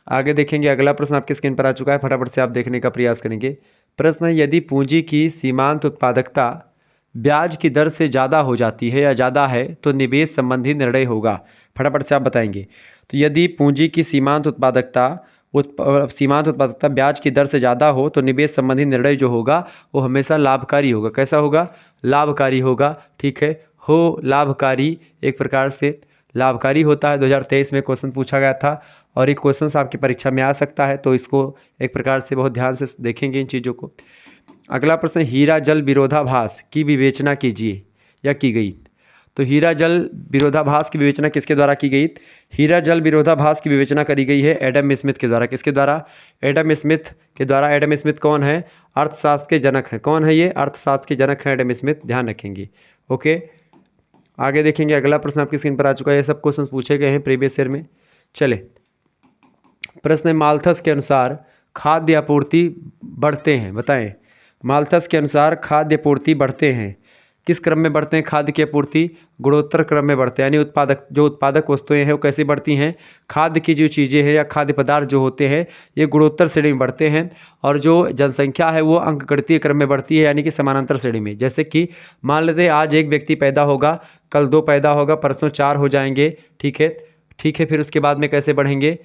आगे देखेंगे, अगला प्रश्न आपके स्क्रीन पर आ चुका है, फटाफट से आप देखने का प्रयास करेंगे। प्रश्न है, यदि पूंजी की सीमांत उत्पादकता ब्याज की दर से ज़्यादा हो जाती है या ज़्यादा है तो निवेश संबंधी निर्णय होगा। फटाफट से आप बताएंगे। तो यदि पूंजी की सीमांत उत्पादकता ब्याज की दर से ज़्यादा हो तो निवेश संबंधी निर्णय जो होगा वो हमेशा लाभकारी होगा। कैसा होगा? लाभकारी होगा। ठीक है, हो लाभकारी, एक प्रकार से लाभकारी होता है। 2023 में क्वेश्चन पूछा गया था और ये क्वेश्चन आपकी परीक्षा में आ सकता है, तो इसको एक प्रकार से बहुत ध्यान से देखेंगे इन चीज़ों को। अगला प्रश्न, हीरा जल विरोधाभास की विवेचना कीजिए या की गई। तो हीरा जल विरोधाभास की विवेचना किसके द्वारा की गई? हीरा जल विरोधाभास की विवेचना करी गई है एडम स्मिथ के द्वारा। किसके द्वारा? एडम स्मिथ के द्वारा। एडम स्मिथ कौन है? अर्थशास्त्र के जनक हैं। कौन है ये? अर्थशास्त्र के जनक हैं एडम स्मिथ, ध्यान रखेंगे। ओके, आगे देखेंगे, अगला प्रश्न आपकी स्क्रीन पर आ चुका है। ये सब क्वेश्चन पूछे गए हैं प्रीवियस ईयर में। चले, प्रश्न है, माल्थस के अनुसार खाद्य आपूर्ति बढ़ते हैं। बताएं, माल्थस के अनुसार खाद्य आपूर्ति बढ़ते हैं, किस क्रम में बढ़ते हैं? खाद्य की आपूर्ति गुणोत्तर क्रम में बढ़ते हैं, यानी उत्पादक वस्तुएं हैं वो कैसी बढ़ती हैं? खाद्य की जो चीज़ें हैं या खाद्य पदार्थ जो होते हैं ये गुणोत्तर श्रेणी में बढ़ते हैं, और जो जनसंख्या है वो अंकगणितीय क्रम में बढ़ती है, यानी कि समानांतर श्रेणी में। जैसे कि मान लेते हैं आज एक व्यक्ति पैदा होगा, कल 2 पैदा होगा, परसों 4 हो जाएंगे। ठीक है, फिर उसके बाद में कैसे बढ़ेंगे?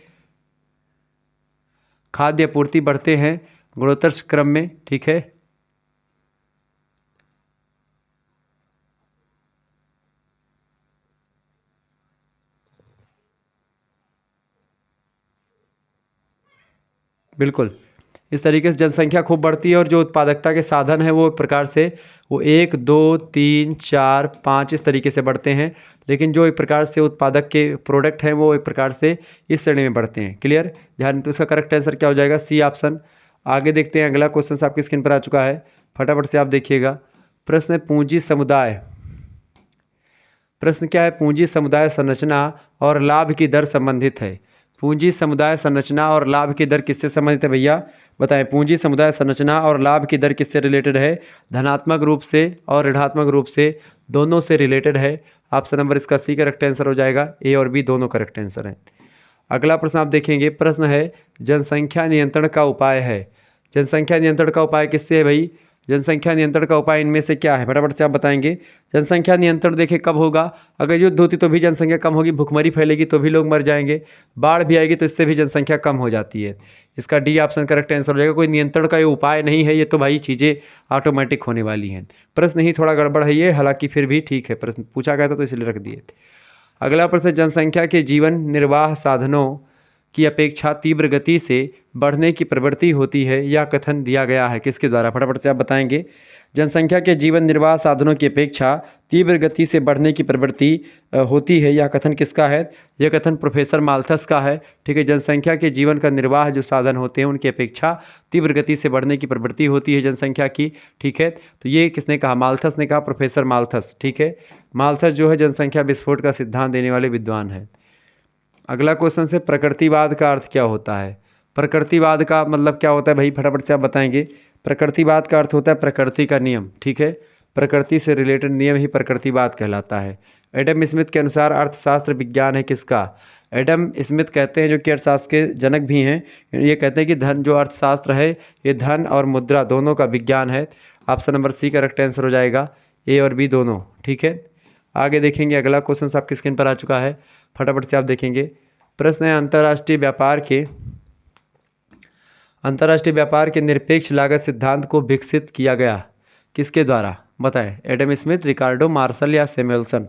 खाद्य आपूर्ति बढ़ते हैं गुणोत्तर क्रम में। ठीक है, बिल्कुल इस तरीके से जनसंख्या खूब बढ़ती है और जो उत्पादकता के साधन है वो एक प्रकार से वो 1 2 3 4 5 इस तरीके से बढ़ते हैं, लेकिन जो एक प्रकार से उत्पादक के प्रोडक्ट हैं वो एक प्रकार से इस श्रेणी में बढ़ते हैं। क्लियर, ध्यान। तो इसका करेक्ट आंसर क्या हो जाएगा? C option. आगे देखते हैं, अगला क्वेश्चन आपकी स्क्रीन पर आ चुका है, फटाफट से आप देखिएगा। प्रश्न है, पूंजी समुदाय। प्रश्न क्या है? पूंजी समुदाय संरचना और लाभ की दर संबंधित है। पूंजी समुदाय संरचना और लाभ की दर किससे संबंधित है भैया? बताएं, पूंजी समुदाय संरचना और लाभ की दर किससे रिलेटेड है? धनात्मक रूप से और ऋणात्मक रूप से, दोनों से रिलेटेड है। ऑप्शन नंबर इसका सी करेक्ट आंसर हो जाएगा, ए और बी दोनों करेक्ट आंसर हैं। अगला प्रश्न आप देखेंगे, प्रश्न है, जनसंख्या नियंत्रण का उपाय है। जनसंख्या नियंत्रण का उपाय किससे है भाई? जनसंख्या नियंत्रण का उपाय इनमें से क्या है, फटाफट से आप बताएंगे। जनसंख्या नियंत्रण देखिए कब होगा, अगर युद्ध होती तो भी जनसंख्या कम होगी, भुखमरी फैलेगी तो भी लोग मर जाएंगे, बाढ़ भी आएगी तो इससे भी जनसंख्या कम हो जाती है। इसका डी ऑप्शन करेक्ट आंसर हो जाएगा। कोई नियंत्रण का ये उपाय नहीं है, ये तो भाई चीज़ें ऑटोमेटिक होने वाली हैं। प्रश्न ही थोड़ा गड़बड़ है ये, हालांकि फिर भी ठीक है, प्रश्न पूछा गया था तो इसलिए रख दिए। अगला प्रश्न, जनसंख्या के जीवन निर्वाह साधनों की अपेक्षा तीव्र गति से बढ़ने की प्रवृत्ति होती है, यह कथन दिया गया है किसके द्वारा, फटाफट से आप बताएंगे। जनसंख्या के जीवन निर्वाह साधनों की अपेक्षा तीव्र गति से बढ़ने की प्रवृत्ति होती है, यह कथन किसका है, यह कथन प्रोफेसर माल्थस का है। ठीक है, जनसंख्या के जीवन का निर्वाह जो साधन होते हैं उनकी अपेक्षा तीव्र गति से बढ़ने की प्रवृत्ति होती है जनसंख्या की। ठीक है, तो ये किसने कहा, माल्थस ने कहा, प्रोफेसर माल्थस। ठीक है, माल्थस जो है जनसंख्या विस्फोट का सिद्धांत देने वाले विद्वान हैं। अगला क्वेश्चन से, प्रकृतिवाद का अर्थ क्या होता है। प्रकृतिवाद का मतलब क्या होता है भाई, फटाफट से आप बताएंगे। प्रकृतिवाद का अर्थ होता है प्रकृति का नियम। ठीक है, प्रकृति से रिलेटेड नियम ही प्रकृतिवाद कहलाता है। एडम स्मिथ के अनुसार अर्थशास्त्र विज्ञान है किसका। एडम स्मिथ कहते हैं, जो कि अर्थशास्त्र के जनक भी हैं, ये कहते हैं कि धन जो अर्थशास्त्र है ये धन और मुद्रा दोनों का विज्ञान है। Option number C correct answer हो जाएगा, ए और बी दोनों। ठीक है, आगे देखेंगे। अगला क्वेश्चन आपकी स्क्रीन पर आ चुका है, फटाफट से आप देखेंगे। प्रश्न है, अंतर्राष्ट्रीय व्यापार के निरपेक्ष लागत सिद्धांत को विकसित किया गया किसके द्वारा, बताएं। एडम स्मिथ, रिकार्डो, मार्शल या सैमुएल्सन।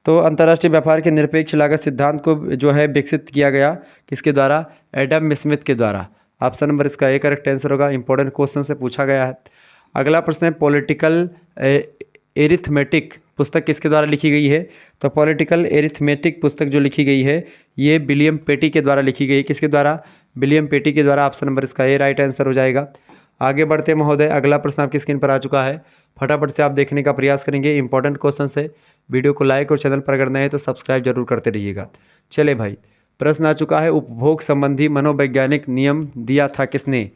तो अंतर्राष्ट्रीय व्यापार के निरपेक्ष लागत सिद्धांत को जो है विकसित किया गया किसके द्वारा, एडम स्मिथ के द्वारा। ऑप्शन नंबर इसका ए करेक्ट आंसर होगा, इंपॉर्टेंट क्वेश्चन से पूछा गया है। अगला प्रश्न है, पॉलिटिकल एरिथमेटिक पुस्तक किसके द्वारा लिखी गई है। तो पॉलिटिकल एरिथमेटिक पुस्तक जो लिखी गई है ये विलियम पेटी के द्वारा लिखी गई है। किसके द्वारा, विलियम पेटी के द्वारा। ऑप्शन नंबर इसका ए राइट आंसर हो जाएगा। आगे बढ़ते महोदय, अगला प्रश्न आपकी स्क्रीन पर आ चुका है, फटाफट से आप देखने का प्रयास करेंगे। इंपॉर्टेंट क्वेश्चन है, वीडियो को लाइक और चैनल पर अगर नए हैं तो सब्सक्राइब जरूर करते रहिएगा। चले भाई, प्रश्न आ चुका है, उपभोग संबंधी मनोवैज्ञानिक नियम दिया था किसने।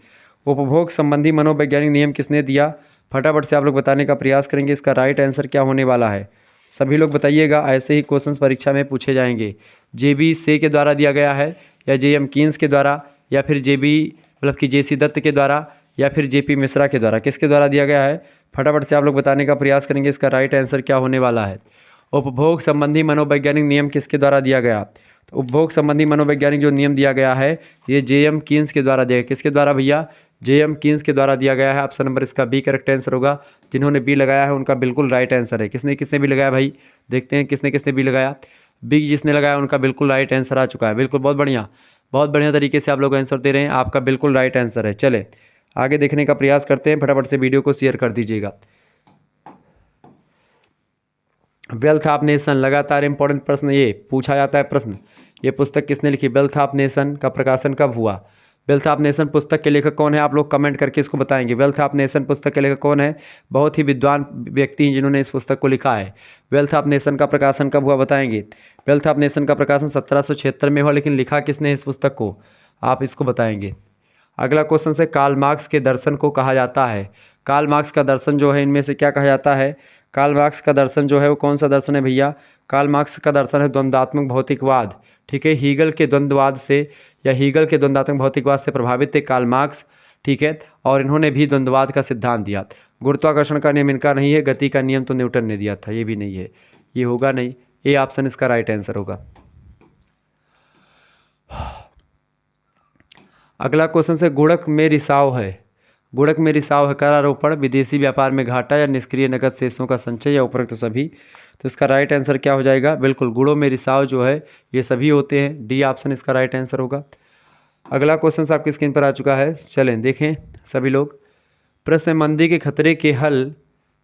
उपभोग संबंधी मनोवैज्ञानिक नियम किसने दिया, फटाफट से आप लोग बताने का प्रयास करेंगे। इसका राइट आंसर क्या होने वाला है, सभी लोग बताइएगा। ऐसे ही क्वेश्चंस परीक्षा में पूछे जाएंगे। जेबी से के द्वारा दिया गया है, या जेएम कीन्स के द्वारा, या फिर जेबी मतलब कि जेसी दत्त के द्वारा, या फिर जेपी मिश्रा के द्वारा, किसके द्वारा दिया गया है, फटाफट से आप लोग बताने का प्रयास करेंगे। इसका राइट आंसर क्या होने वाला है। उपभोग संबंधी मनोवैज्ञानिक नियम किसके द्वारा दिया गया, तो उपभोग संबंधी मनोवैज्ञानिक जो नियम दिया गया है ये जेएम कीन्स के द्वारा दिया गया। किसके द्वारा भैया, जेएम कीन्स के द्वारा दिया गया है। ऑप्शन नंबर इसका बी करेक्ट आंसर होगा। जिन्होंने बी लगाया है उनका बिल्कुल राइट आंसर है। किसने किसने बी लगाया भाई, देखते हैं किसने किसने बी लगाया। बी जिसने लगाया उनका बिल्कुल राइट आंसर आ चुका है। बिल्कुल, बहुत बढ़िया तरीके से आप लोग आंसर दे रहे हैं, आपका बिल्कुल राइट आंसर है। चले आगे देखने का प्रयास करते हैं, फटाफट से वीडियो को शेयर कर दीजिएगा। वेल्थ ऑफ नेशन, लगातार इंपॉर्टेंट प्रश्न ये पूछा जाता है। प्रश्न, ये पुस्तक किसने लिखी, वेल्थ ऑफ नेशन का प्रकाशन कब हुआ। वेल्थ ऑफ नेशन पुस्तक के लेखक कौन है, आप लोग कमेंट करके इसको बताएंगे। वेल्थ ऑफ नेशन पुस्तक के लेखक कौन है, बहुत ही विद्वान व्यक्ति हैं जिन्होंने इस पुस्तक को लिखा है। वेल्थ ऑफ नेशन का प्रकाशन कब हुआ बताएंगे। वेल्थ ऑफ नेशन का प्रकाशन 1776 में हुआ, लेकिन लिखा किसने इस पुस्तक को, आप इसको बताएंगे। अगला क्वेश्चन से, कार्ल मार्क्स के दर्शन को कहा जाता है। कार्ल मार्क्स का दर्शन जो है इनमें से क्या कहा जाता है। कार्ल मार्क्स का दर्शन जो है वो कौन सा दर्शन है भैया, कार्ल मार्क्स का दर्शन है द्वंद्वात्मक भौतिकवाद। ठीक है, हीगल के द्वंद्ववाद से या हीगल के द्वंद्वात्मक भौतिकवाद से प्रभावित थे कार्ल मार्क्स। ठीक है, और इन्होंने भी द्वंद्ववाद का सिद्धांत दिया। गुरुत्वाकर्षण का नियम इनका नहीं है, गति का नियम तो न्यूटन ने दिया था, ये भी नहीं है, ये होगा नहीं। ये ऑप्शन इसका राइट आंसर होगा। अगला क्वेश्चन से, गुणक में रिसाव है। गुणक में रिसाव है करारोपण, विदेशी व्यापार में घाटा, या निष्क्रिय नकद शेषों का संचय, या उपरोक्त सभी। तो इसका राइट आंसर क्या हो जाएगा, बिल्कुल गुणों में रिसाव जो है ये सभी होते हैं, डी ऑप्शन इसका राइट आंसर होगा। अगला क्वेश्चन आपकी स्क्रीन पर आ चुका है, चलें देखें सभी लोग। प्रश्न, मंदी के खतरे के हल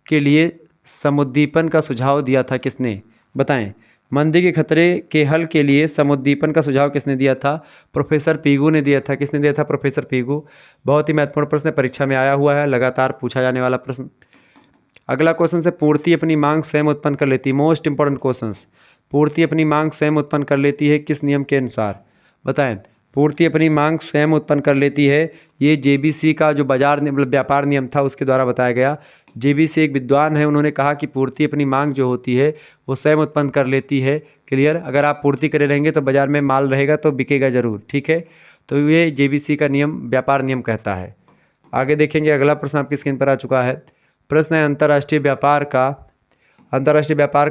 के लिए समुद्दीपन का सुझाव दिया था किसने, बताएं। मंदी के खतरे के हल के लिए समुद्दीपन का सुझाव किसने दिया था, प्रोफेसर पीगू ने दिया था। किसने दिया था, प्रोफेसर पीगू। बहुत ही महत्वपूर्ण प्रश्न परीक्षा में आया हुआ है, लगातार पूछा जाने वाला प्रश्न। अगला क्वेश्चन से, पूर्ति अपनी मांग स्वयं उत्पन्न कर लेती है। मोस्ट इंपॉर्टेंट क्वेश्चन, पूर्ति अपनी मांग स्वयं उत्पन्न कर लेती है किस नियम के अनुसार, बताएं। पूर्ति अपनी मांग स्वयं उत्पन्न कर लेती है, ये जेबीसी का जो बाजार मतलब व्यापार नियम था उसके द्वारा बताया गया। जेबीसी एक विद्वान है, उन्होंने कहा कि पूर्ति अपनी मांग जो होती है वो स्वयं उत्पन्न कर लेती है। क्लियर, अगर आप पूर्ति करे रहेंगे तो बाजार में माल रहेगा तो बिकेगा जरूर। ठीक है, तो ये जेबीसी का नियम व्यापार नियम कहता है। आगे देखेंगे, अगला प्रश्न आपकी स्क्रीन पर आ चुका है। प्रश्न है, अंतर्राष्ट्रीय व्यापार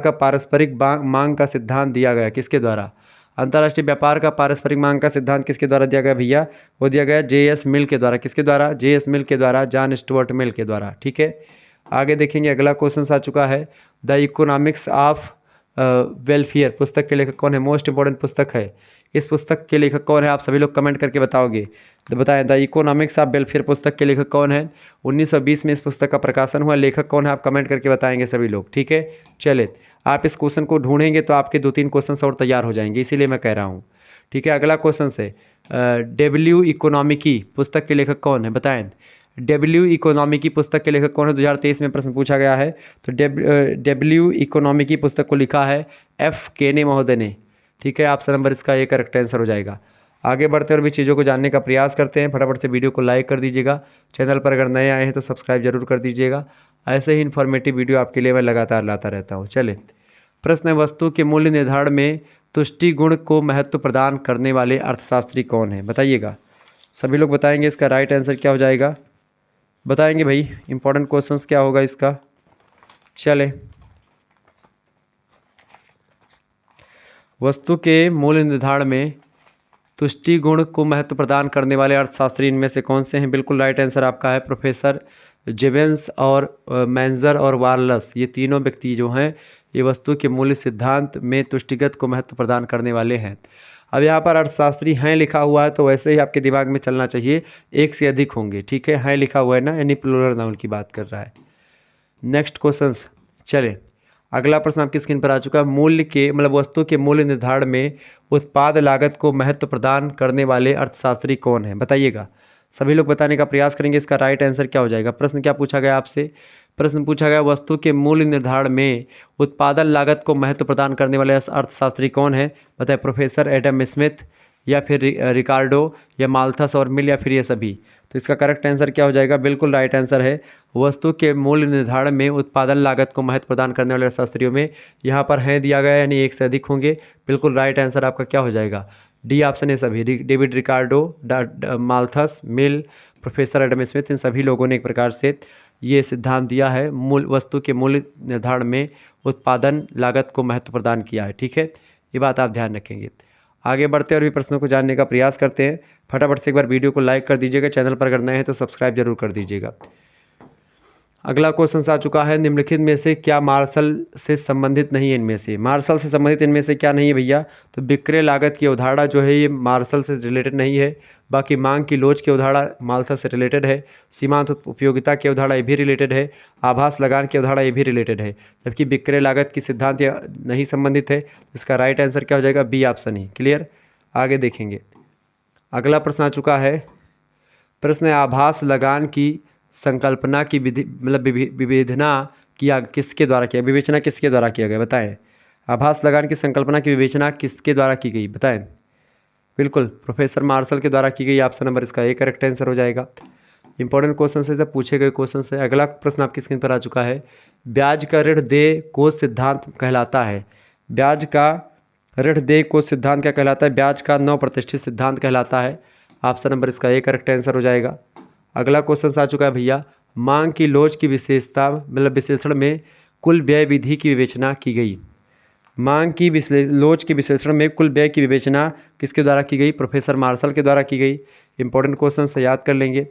का पारस्परिक मांग का सिद्धांत दिया गया किसके द्वारा? अंतर्राष्ट्रीय व्यापार का पारस्परिक मांग का सिद्धांत किसके द्वारा दिया गया भैया? वो दिया गया J.S. मिल के द्वारा। किसके द्वारा? J.S. मिल के द्वारा, जॉन स्टुअर्ट मिल के द्वारा। ठीक है, आगे देखेंगे, अगला क्वेश्चन आ चुका है। द इकोनॉमिक्स ऑफ वेलफेयर पुस्तक के लेखक कौन है? मोस्ट इंपॉर्टेंट पुस्तक है। इस पुस्तक के लेखक कौन है? आप सभी लोग कमेंट करके बताओगे। तो बताएं, द इकोनॉमिक्स ऑफ वेलफेयर पुस्तक के लेखक कौन है? 1920 में इस पुस्तक का प्रकाशन हुआ। लेखक कौन है? आप कमेंट करके बताएंगे सभी लोग। ठीक है, चले, आप इस क्वेश्चन को ढूंढेंगे तो आपके 2-3 क्वेश्चन और तैयार हो जाएंगे, इसीलिए मैं कह रहा हूँ। ठीक है, अगला क्वेश्चन से, डब्ल्यू इकोनॉमिकी पुस्तक के लेखक कौन है? बताएं, डब्ल्यू इकोनॉमिकी पुस्तक के लेखक कौन है? 2023 में प्रश्न पूछा गया है। तो डब्ल्यू इकोनॉमिकी पुस्तक को लिखा है F. केने महोदय ने। ठीक है, ऑप्शन नंबर इसका ये करेक्ट आंसर हो जाएगा। आगे बढ़ते और भी चीज़ों को जानने का प्रयास करते हैं। फटाफट से वीडियो को लाइक कर दीजिएगा। चैनल पर अगर नए आए हैं तो सब्सक्राइब जरूर कर दीजिएगा। ऐसे ही इन्फॉर्मेटिव वीडियो आपके लिए मैं लगातार लाता रहता हूँ। चले, प्रश्न है, वस्तु के मूल्य निर्धारण में तुष्टि गुण को महत्व प्रदान करने वाले अर्थशास्त्री कौन है? बताइएगा, सभी लोग बताएंगे इसका राइट आंसर क्या हो जाएगा। बताएंगे भाई, इंपॉर्टेंट क्वेश्चंस क्या होगा इसका। चले, वस्तु के मूल्य निर्धारण में तुष्टि गुण को महत्व प्रदान करने वाले अर्थशास्त्री इनमें से कौन से हैं? बिल्कुल राइट आंसर आपका है प्रोफेसर जेवेंस और मैंजर और वार्लस। ये तीनों व्यक्ति जो हैं, ये वस्तु के मूल्य सिद्धांत में तुष्टिगत को महत्व प्रदान करने वाले हैं। अब यहाँ पर अर्थशास्त्री हैं लिखा हुआ है, तो वैसे ही आपके दिमाग में चलना चाहिए एक से अधिक होंगे। ठीक है, हैं लिखा हुआ है ना, यानी प्लूरल नाउन की बात कर रहा है। नेक्स्ट क्वेश्चन, चले, अगला प्रश्न आपकी स्क्रीन पर आ चुका है। मूल्य के मतलब वस्तु के मूल्य निर्धारण में उत्पाद लागत को महत्व प्रदान करने वाले अर्थशास्त्री कौन है? बताइएगा, सभी लोग बताने का प्रयास करेंगे इसका राइट आंसर क्या हो जाएगा। प्रश्न क्या पूछा गया आपसे? प्रश्न पूछा गया, वस्तु के मूल्य निर्धारण में उत्पादन लागत को महत्व प्रदान करने वाले अर्थशास्त्री कौन है? बताए, प्रोफेसर एडम स्मिथ या फिर रिकार्डो या माल्थस और मिल या फिर ये सभी। तो इसका करेक्ट आंसर क्या हो जाएगा? बिल्कुल राइट आंसर है, वस्तु के मूल्य निर्धारण में उत्पादन लागत को महत्व प्रदान करने वाले अर्थशास्त्रियों में यहाँ पर है दिया गया, यानी एक से अधिक होंगे। बिल्कुल राइट आंसर आपका क्या हो जाएगा? डी ऑप्शन है सभी। डेविड रिकार्डो, माल्थस, मिल, प्रोफेसर एडम स्मिथ, इन सभी लोगों ने एक प्रकार से ये सिद्धांत दिया है, मूल वस्तु के मूल्य निर्धारण में उत्पादन लागत को महत्व प्रदान किया है। ठीक है, ये बात आप ध्यान रखेंगे। आगे बढ़ते और भी प्रश्नों को जानने का प्रयास करते हैं। फटाफट से एक बार वीडियो को लाइक कर दीजिएगा। चैनल पर अगर नए हैं तो सब्सक्राइब जरूर कर दीजिएगा। अगला क्वेश्चन आ चुका है, निम्नलिखित में से क्या मार्शल से संबंधित नहीं है? इनमें से मार्शल से संबंधित इनमें से क्या नहीं है भैया? तो विक्रय लागत की अवधारणा जो है ये मार्शल से रिलेटेड नहीं है। बाकी मांग की लोच की अवधारणा मार्शल से रिलेटेड है। सीमांत उपयोगिता की अवधारणा ये भी रिलेटेड है। आभास लगान की अवधारणा ये भी रिलेटेड है। जबकि विक्रय लागत की सिद्धांत नहीं संबंधित है। इसका राइट आंसर क्या हो जाएगा? बी ऑप्शन ही। क्लियर, आगे देखेंगे। अगला प्रश्न आ चुका है। प्रश्न है, आभास लगान की संकल्पना की विधि मतलब विवेचना किसके द्वारा किया? विवेचना किसके द्वारा किया गया? बताएं, आभास लगान की संकल्पना की विवेचना किसके द्वारा की गई? बताएं, बिल्कुल प्रोफेसर मार्शल के द्वारा की गई। ऑप्शन नंबर इसका एक करेक्ट आंसर हो जाएगा। इंपॉर्टेंट क्वेश्चन से जब पूछे गए क्वेश्चन से। अगला प्रश्न आपकी स्क्रीन पर आ चुका है, ब्याज का ऋण दे कोष सिद्धांत कहलाता है। ब्याज का ऋण दे कोष सिद्धांत क्या कहलाता है? ब्याज का नव प्रतिष्ठित सिद्धांत कहलाता है। ऑप्शन नंबर इसका एक करेक्ट आंसर हो जाएगा। अगला क्वेश्चन आ चुका है भैया, मांग की लोच की विशेषता मतलब विश्लेषण में कुल व्यय विधि की विवेचना की गई। मांग की लोच के विश्लेषण में कुल व्यय की विवेचना किसके द्वारा की गई? प्रोफेसर मार्शल के द्वारा की गई। इंपॉर्टेंट क्वेश्चन से याद कर लेंगे।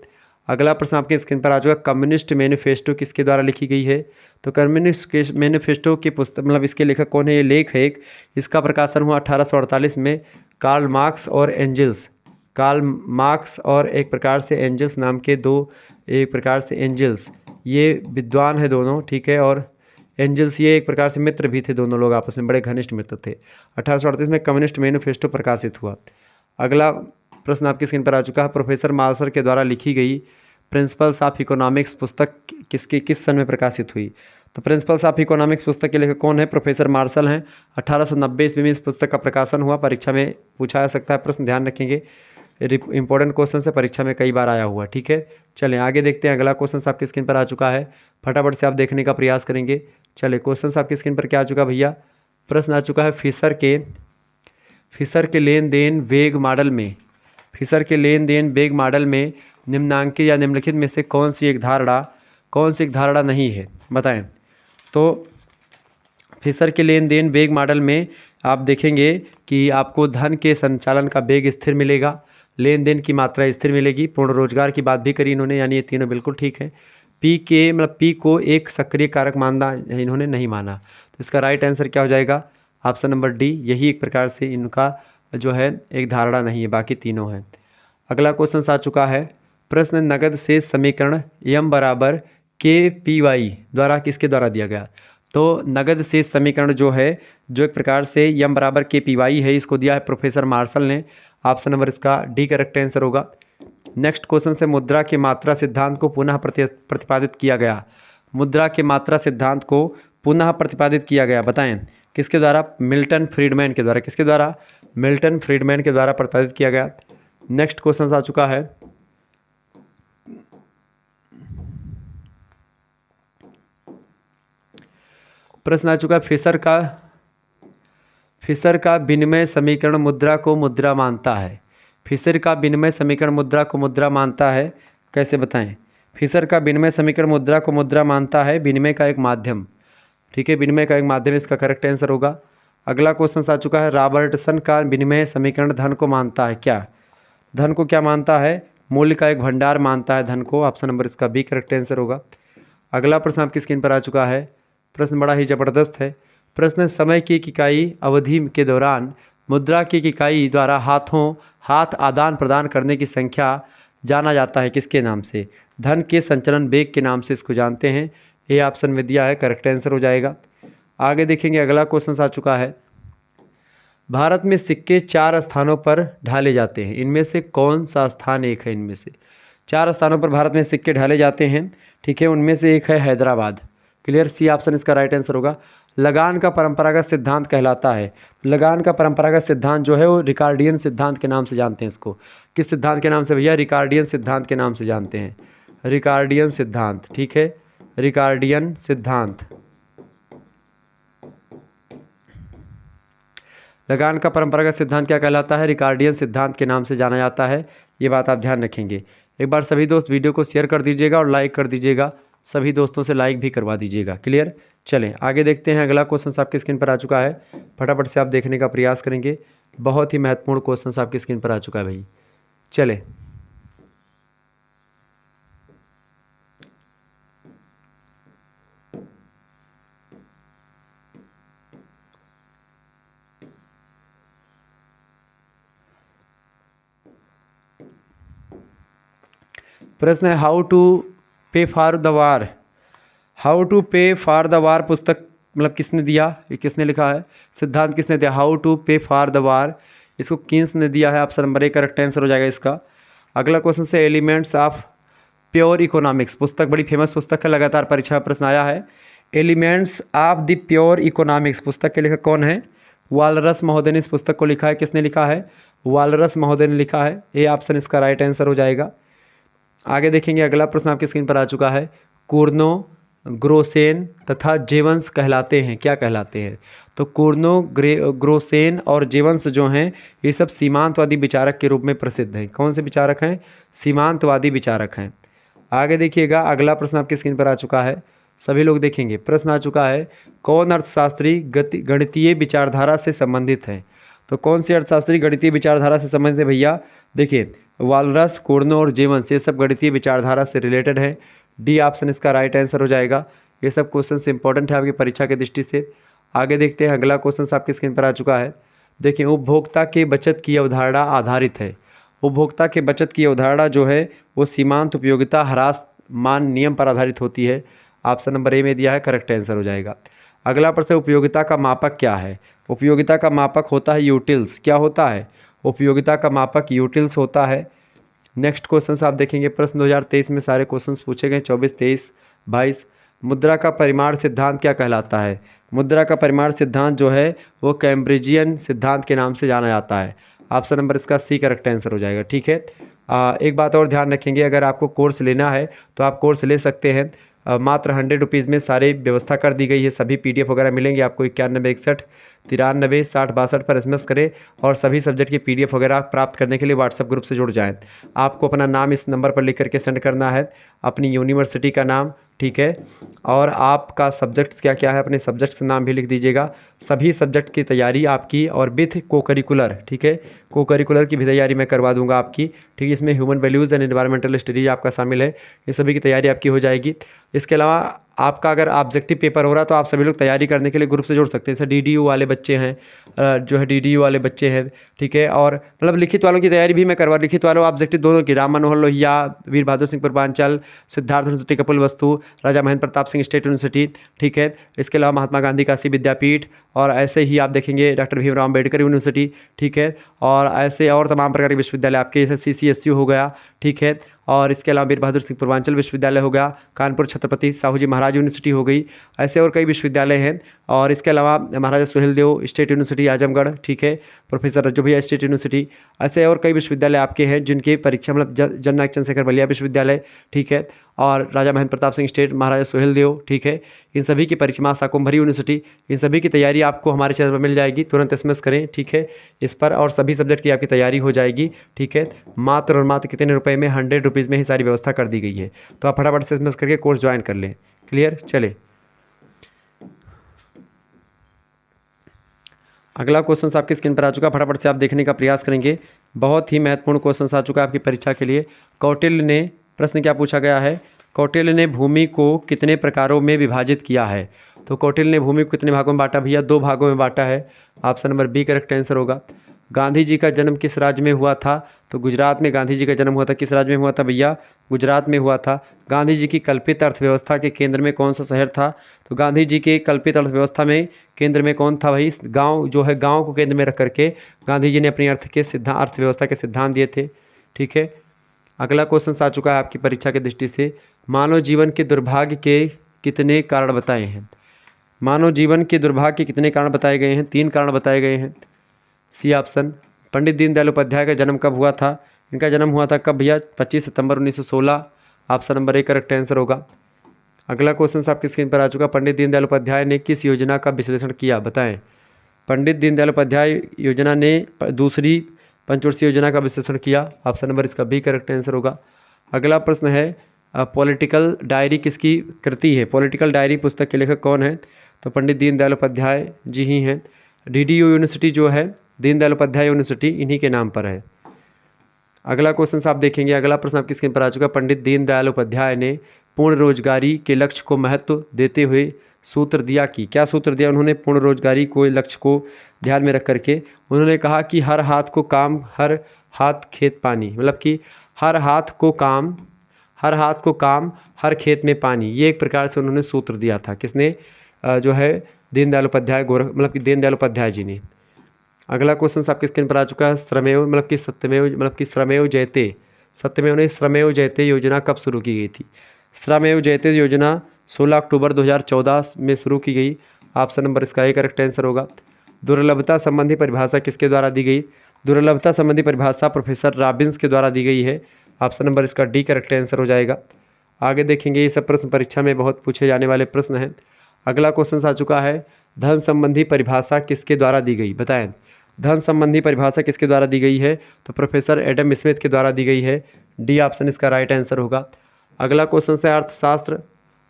अगला प्रश्न आपके स्क्रीन पर आ चुका, कम्युनिस्ट मैनिफेस्टो किसके द्वारा लिखी गई है? तो कम्युनिस्ट मैनिफेस्टो की पुस्तक मतलब इसके लेखक कौन है? ये लेख है एक, इसका प्रकाशन हुआ 1848 में। कार्ल मार्क्स और एंजल्स, कार्ल मार्क्स और एक प्रकार से एंजल्स नाम के दो, एक प्रकार से एंजल्स ये विद्वान है दोनों। ठीक है, और एंजल्स ये एक प्रकार से मित्र भी थे, दोनों लोग आपस में बड़े घनिष्ठ मित्र थे। 1838 में कम्युनिस्ट मैनिफेस्टो प्रकाशित हुआ। अगला प्रश्न आपकी स्क्रीन पर आ चुका है, प्रोफेसर मार्शल के द्वारा लिखी गई प्रिंसिपल्स ऑफ इकोनॉमिक्स पुस्तक किस सन में प्रकाशित हुई? तो प्रिंसिपल्स ऑफ इकोनॉमिक्स पुस्तक के लेखक कौन है? प्रोफेसर मार्शल हैं। 1890 ईस्वी में इस पुस्तक का प्रकाशन हुआ। परीक्षा में पूछा जा सकता है प्रश्न, ध्यान रखेंगे। इंपॉर्टेंट क्वेश्चन से परीक्षा में कई बार आया हुआ। ठीक है, चलें आगे देखते हैं। अगला क्वेश्चन आपकी स्क्रीन पर आ चुका है, फटाफट से आप देखने का प्रयास करेंगे। चले, क्वेश्चन आपकी स्क्रीन पर क्या आ चुका भैया? प्रश्न आ चुका है, फिशर के लेन देन वेग मॉडल में निम्नांकित या निम्नलिखित में से कौन सी एक धारणा नहीं है, बताएं। तो फिशर के लेन देन वेग मॉडल में आप देखेंगे कि आपको धन के संचालन का वेग स्थिर मिलेगा, लेन देन की मात्रा स्थिर मिलेगी, पूर्ण रोजगार की बात भी करी इन्होंने, यानी ये तीनों बिल्कुल ठीक है। पी को एक सक्रिय कारक मानना इन्होंने नहीं माना, तो इसका राइट आंसर क्या हो जाएगा, ऑप्शन नंबर डी। यही एक प्रकार से इनका जो है एक धारणा नहीं है, बाकी तीनों हैं। अगला क्वेश्चन आ चुका है, प्रश्न नगद शेष समीकरण m बराबर KPy द्वारा किसके द्वारा दिया गया। तो नगद शेष समीकरण जो है, जो एक प्रकार से m बराबर KPy है, इसको दिया है प्रोफेसर मार्शल ने। ऑप्शन नंबर इसका डी करेक्ट आंसर होगा। नेक्स्ट क्वेश्चन से मुद्रा के मात्रा सिद्धांत को पुनः प्रतिपादित किया गया। मुद्रा के मात्रा सिद्धांत को पुनः प्रतिपादित किया गया, बताएं किसके द्वारा, मिल्टन फ्रीडमैन के द्वारा। किसके द्वारा, मिल्टन फ्रीडमैन के द्वारा प्रतिपादित किया गया। नेक्स्ट क्वेश्चन आ चुका है, प्रश्न आ चुका है, फिशर का विनिमय समीकरण मुद्रा को मुद्रा मानता है। फिशर का विनिमय समीकरण मुद्रा को मुद्रा मानता है, कैसे बताएं। फिशर का विनिमय समीकरण मुद्रा को मुद्रा मानता है, विनिमय का एक माध्यम, ठीक है, विनिमय का एक माध्यम इसका करेक्ट आंसर होगा। अगला क्वेश्चन आ चुका है, रॉबर्टसन का विनिमय समीकरण धन को मानता है क्या। धन को क्या मानता है, मूल्य का एक भंडार मानता है धन को। ऑप्शन नंबर इसका बी करेक्ट आंसर होगा। अगला प्रश्न आपकी स्क्रीन पर आ चुका है, प्रश्न बड़ा ही ज़बरदस्त है। प्रश्न, समय की इकाई अवधि के दौरान मुद्रा की इकाई द्वारा हाथ आदान प्रदान करने की संख्या जाना जाता है किसके नाम से। धन के संचलन वेग के नाम से इसको जानते हैं। ये ऑप्शन में दिया है, करेक्ट आंसर हो जाएगा। आगे देखेंगे, अगला क्वेश्चन आ चुका है, भारत में सिक्के 4 स्थानों पर ढाले जाते हैं, इनमें से कौन सा स्थान एक है। इनमें से 4 स्थानों पर भारत में सिक्के ढाले जाते हैं, ठीक है, उनमें से एक है हैदराबाद। क्लियर, सी ऑप्शन इसका राइट आंसर होगा। लगान का परंपरागत सिद्धांत कहलाता है। लगान का परंपरागत सिद्धांत जो है वो रिकार्डियन सिद्धांत के नाम से जानते हैं इसको। किस सिद्धांत के नाम से भैया, रिकार्डियन सिद्धांत के नाम से जानते हैं, रिकार्डियन सिद्धांत, ठीक है, रिकार्डियन सिद्धांत। लगान का परंपरागत सिद्धांत क्या कहलाता है, रिकार्डियन सिद्धांत के नाम से जाना जाता है। ये बात आप ध्यान रखेंगे। एक बार सभी दोस्त वीडियो को शेयर कर दीजिएगा और लाइक कर दीजिएगा, सभी दोस्तों से लाइक भी करवा दीजिएगा। क्लियर, चलें आगे देखते हैं। अगला क्वेश्चन आपकी स्क्रीन पर आ चुका है, फटाफट से आप देखने का प्रयास करेंगे। बहुत ही महत्वपूर्ण क्वेश्चन आपकी स्क्रीन पर आ चुका है भाई, चलें। प्रश्न है, how to pay for the war. How to pay for the war पुस्तक मतलब किसने दिया, ये किसने लिखा है, सिद्धांत किसने दिया, how to pay for the वार, इसको किन्स ने दिया है। Option number A correct answer हो जाएगा इसका। अगला क्वेश्चन से, एलिमेंट्स ऑफ प्योर इकोनॉमिक्स पुस्तक बड़ी फेमस पुस्तक है, लगातार परीक्षा में प्रश्न आया है। Elements of the pure economics पुस्तक के लेखक कौन है, वालरस महोदय ने इस पुस्तक को लिखा है। किसने लिखा है, वालरस महोदय ने लिखा है। ए ऑप्शन इसका राइट आंसर हो जाएगा। आगे देखेंगे, अगला प्रश्न आपकी स्क्रीन पर आ चुका है, कुर्नो, ग्रोसेन तथा जेवंस कहलाते हैं, क्या कहलाते हैं। तो कुर्नो, ग्रोसेन और जेवंस जो हैं ये सब सीमांतवादी विचारक के रूप में प्रसिद्ध हैं। कौन से विचारक हैं, सीमांतवादी विचारक हैं। आगे देखिएगा, अगला प्रश्न आपकी स्क्रीन पर आ चुका है, सभी लोग देखेंगे। प्रश्न आ चुका है, कौन अर्थशास्त्री गणितीय विचारधारा से संबंधित है। तो कौन सी अर्थशास्त्री गणितीय विचारधारा से संबंधित है भैया, देखिए वालरस, कुर्नो और जेवंस ये सब गणितीय विचारधारा से रिलेटेड है। डी ऑप्शन इसका राइट आंसर हो जाएगा। ये सब क्वेश्चन इंपॉर्टेंट है आपकी परीक्षा की दृष्टि से। आगे देखते हैं, अगला क्वेश्चन आपकी स्क्रीन पर आ चुका है, देखिए उपभोक्ता के बचत की अवधारणा आधारित है। उपभोक्ता के बचत की अवधारणा जो है वो सीमांत उपयोगिता ह्रास मान नियम पर आधारित होती है। ऑप्शन नंबर ए में दिया है, करेक्ट आंसर हो जाएगा। अगला प्रश्न, उपयोगिता का मापक क्या है। उपयोगिता का मापक होता है यूटिल्स। क्या होता है, उपयोगिता का मापक यूटिल्स होता है। नेक्स्ट क्वेश्चन आप देखेंगे, प्रश्न 2023 में सारे क्वेश्चन पूछे गए, 24, 23, 22। मुद्रा का परिमाण सिद्धांत क्या कहलाता है। मुद्रा का परिमाण सिद्धांत जो है वो कैम्ब्रिजियन सिद्धांत के नाम से जाना जाता है। ऑप्शन नंबर इसका सी करेक्ट आंसर हो जाएगा, ठीक है। एक बात और ध्यान रखेंगे, अगर आपको कोर्स लेना है तो आप कोर्स ले सकते हैं। मात्र 100 रुपीज़ में सारी व्यवस्था कर दी गई है। सभी PDF वगैरह मिलेंगे आपको 9161 93 62 पर SMS करें और सभी सब्जेक्ट की PDF वगैरह प्राप्त करने के लिए व्हाट्सएप ग्रुप से जुड़ जाएं। आपको अपना नाम इस नंबर पर लिख करके सेंड करना है, अपनी यूनिवर्सिटी का नाम, ठीक है, और आपका सब्जेक्ट्स क्या क्या है अपने सब्जेक्ट्स का नाम भी लिख दीजिएगा। सभी सब्जेक्ट की तैयारी आपकी और विथ को करिकुलर, ठीक है, को करिकुलर की भी तैयारी मैं करवा दूंगा आपकी, ठीक है। इसमें human values and environmental studies आपका शामिल है। ये सभी की तैयारी आपकी हो जाएगी। इसके अलावा आपका अगर ऑब्जेक्टिव पेपर हो रहा तो आप सभी लोग तैयारी करने के लिए ग्रुप से जुड़ सकते हैं। जैसे DDU वाले बच्चे हैं, जो है DDU वाले बच्चे हैं, ठीक है, और मतलब लिखित वालों की तैयारी भी मैं करवा, लिखित वालों ऑब्जेक्टिव दोनों की, राम मनोहर लोहिया, वीर बहादुर सिंह पूर्वांचल, सिद्धार्थ यूनिवर्सिटी कपिलवस्तु, राजा महेंद्र प्रताप सिंह स्टेट यूनिवर्सिटी, ठीक है। इसके अलावा महात्मा गांधी काशी विद्यापीठ, और ऐसे ही आप देखेंगे डॉक्टर भीमराव अम्बेडकर यूनिवर्सिटी, ठीक है, और ऐसे और तमाम प्रकार के विश्वविद्यालय आपके, जैसे CCSU हो गया, ठीक है, और इसके अलावा वीर बहादुर सिंह पूर्वांचल विश्वविद्यालय हो गया, कानपुर छत्रपति साहू जी महाराज यूनिवर्सिटी हो गई, ऐसे और कई विश्वविद्यालय हैं। और इसके अलावा महाराजा सुहेलदेव स्टेट यूनिवर्सिटी आजमगढ़, ठीक है, प्रोफेसर रज्जू भैया स्टेट यूनिवर्सिटी, ऐसे और कई विश्वविद्यालय आपके हैं जिनकी परीक्षा मतलब जननायक चंद्रशेखर बलिया विश्वविद्यालय, ठीक है, और राजा महेंद्र प्रताप सिंह स्टेट, महाराजा सुहेलदेव, ठीक है, इन सभी की परीक्षा, शाकुंभरी यूनिवर्सिटी, इन सभी की तैयारी आपको हमारे चैनल पर मिल जाएगी। तुरंत SMS करें, ठीक है, इस पर, और सभी सब्जेक्ट की आपकी तैयारी हो जाएगी, ठीक है। मात्र और मात्र कितने रुपए में, 100 रुपीज़ में ही सारी व्यवस्था कर दी गई है। तो आप फटाफट से SMS करके कोर्स ज्वाइन कर लें। क्लियर? चले अगला क्वेश्चन आपकी स्क्रीन पर आ चुका, फटाफट से आप देखने का प्रयास करेंगे। बहुत ही महत्वपूर्ण क्वेश्चन आ चुका है आपकी परीक्षा के लिए। कौटिल्य ने, प्रश्न क्या पूछा गया है, कौटिल्य ने भूमि को कितने प्रकारों में विभाजित किया है। तो कौटिल्य ने भूमि को कितने भागों में बांटा भैया? 2 भागों में बांटा है। Option number B correct answer होगा। गांधी जी का जन्म किस राज्य में हुआ था? तो गुजरात में गांधी जी का जन्म हुआ था। किस राज्य में हुआ था भैया? गुजरात में हुआ था। गांधी जी की कल्पित अर्थव्यवस्था के केंद्र में कौन सा शहर था? तो गांधी जी के कल्पित अर्थव्यवस्था में केंद्र में कौन था भाई? गांव, जो है गांव को केंद्र में रख करके गांधी जी ने अपनी अर्थव्यवस्था के सिद्धांत दिए थे, ठीक है। अगला क्वेश्चन आ चुका है आपकी परीक्षा की दृष्टि से, मानव जीवन के दुर्भाग्य के कितने कारण बताए हैं? मानव जीवन के दुर्भाग्य के कितने कारण बताए गए हैं? 3 कारण बताए गए हैं। C option. पंडित दीनदयाल उपाध्याय का जन्म कब हुआ था? इनका जन्म हुआ था कब भैया? 25 सितंबर 1916। Option number A correct answer होगा। अगला क्वेश्चन आपकी स्क्रीन पर आ चुका, पंडित दीनदयाल उपाध्याय ने किस योजना का विश्लेषण किया? बताएं। पंडित दीनदयाल उपाध्याय योजना ने दूसरी पंचवर्षीय योजना का विश्लेषण किया। ऑप्शन नंबर इसका बी करेक्ट आंसर होगा। अगला प्रश्न है, पॉलिटिकल डायरी किसकी कृति है? पॉलिटिकल डायरी पुस्तक के लेखक कौन है? तो पंडित दीनदयाल उपाध्याय जी ही हैं। DDU यूनिवर्सिटी जो है, दीनदयाल उपाध्याय यूनिवर्सिटी, इन्हीं के नाम पर है। अगला क्वेश्चन आप देखेंगे, अगला प्रश्न आपकी स्क्रीन पर आ चुका, पंडित दीनदयाल उपाध्याय ने पूर्ण रोजगारी के लक्ष्य को महत्व देते हुए सूत्र दिया कि, क्या सूत्र दिया उन्होंने पूर्ण रोजगारी को लक्ष्य को ध्यान में रख करके? उन्होंने कहा कि हर हाथ को काम, हर हाथ खेत पानी, मतलब कि हर हाथ को काम, हर हाथ को काम, हर खेत में पानी, ये एक प्रकार से उन्होंने सूत्र दिया था। किसने? जो है दीनदयाल उपाध्याय, मतलब कि दीनदयाल उपाध्याय जी ने। अगला क्वेश्चन आपकी स्क्रीन पर आ चुका है, श्रमेव, मतलब कि सत्यमेव, मतलब कि श्रमेव जयते, सत्यमेव ने श्रमेव जयते योजना कब शुरू की गई थी? श्रमेव जयते योजना 16 अक्टूबर 2014 में शुरू की गई। ऑप्शन नंबर इसका ए करेक्ट आंसर होगा। दुर्लभता संबंधी परिभाषा किसके द्वारा दी गई? दुर्लभता संबंधी परिभाषा प्रोफेसर रॉबिन्स के द्वारा दी गई है। ऑप्शन नंबर इसका डी करेक्ट आंसर हो जाएगा। आगे देखेंगे, ये सब प्रश्न परीक्षा में बहुत पूछे जाने वाले प्रश्न हैं। अगला क्वेश्चन आ चुका है, धन संबंधी परिभाषा किसके द्वारा दी गई? बताएं। धन संबंधी परिभाषा किसके द्वारा दी गई है? तो प्रोफेसर एडम स्मिथ के द्वारा दी गई है। डी ऑप्शन इसका राइट आंसर होगा। अगला क्वेश्चन है, अर्थशास्त्र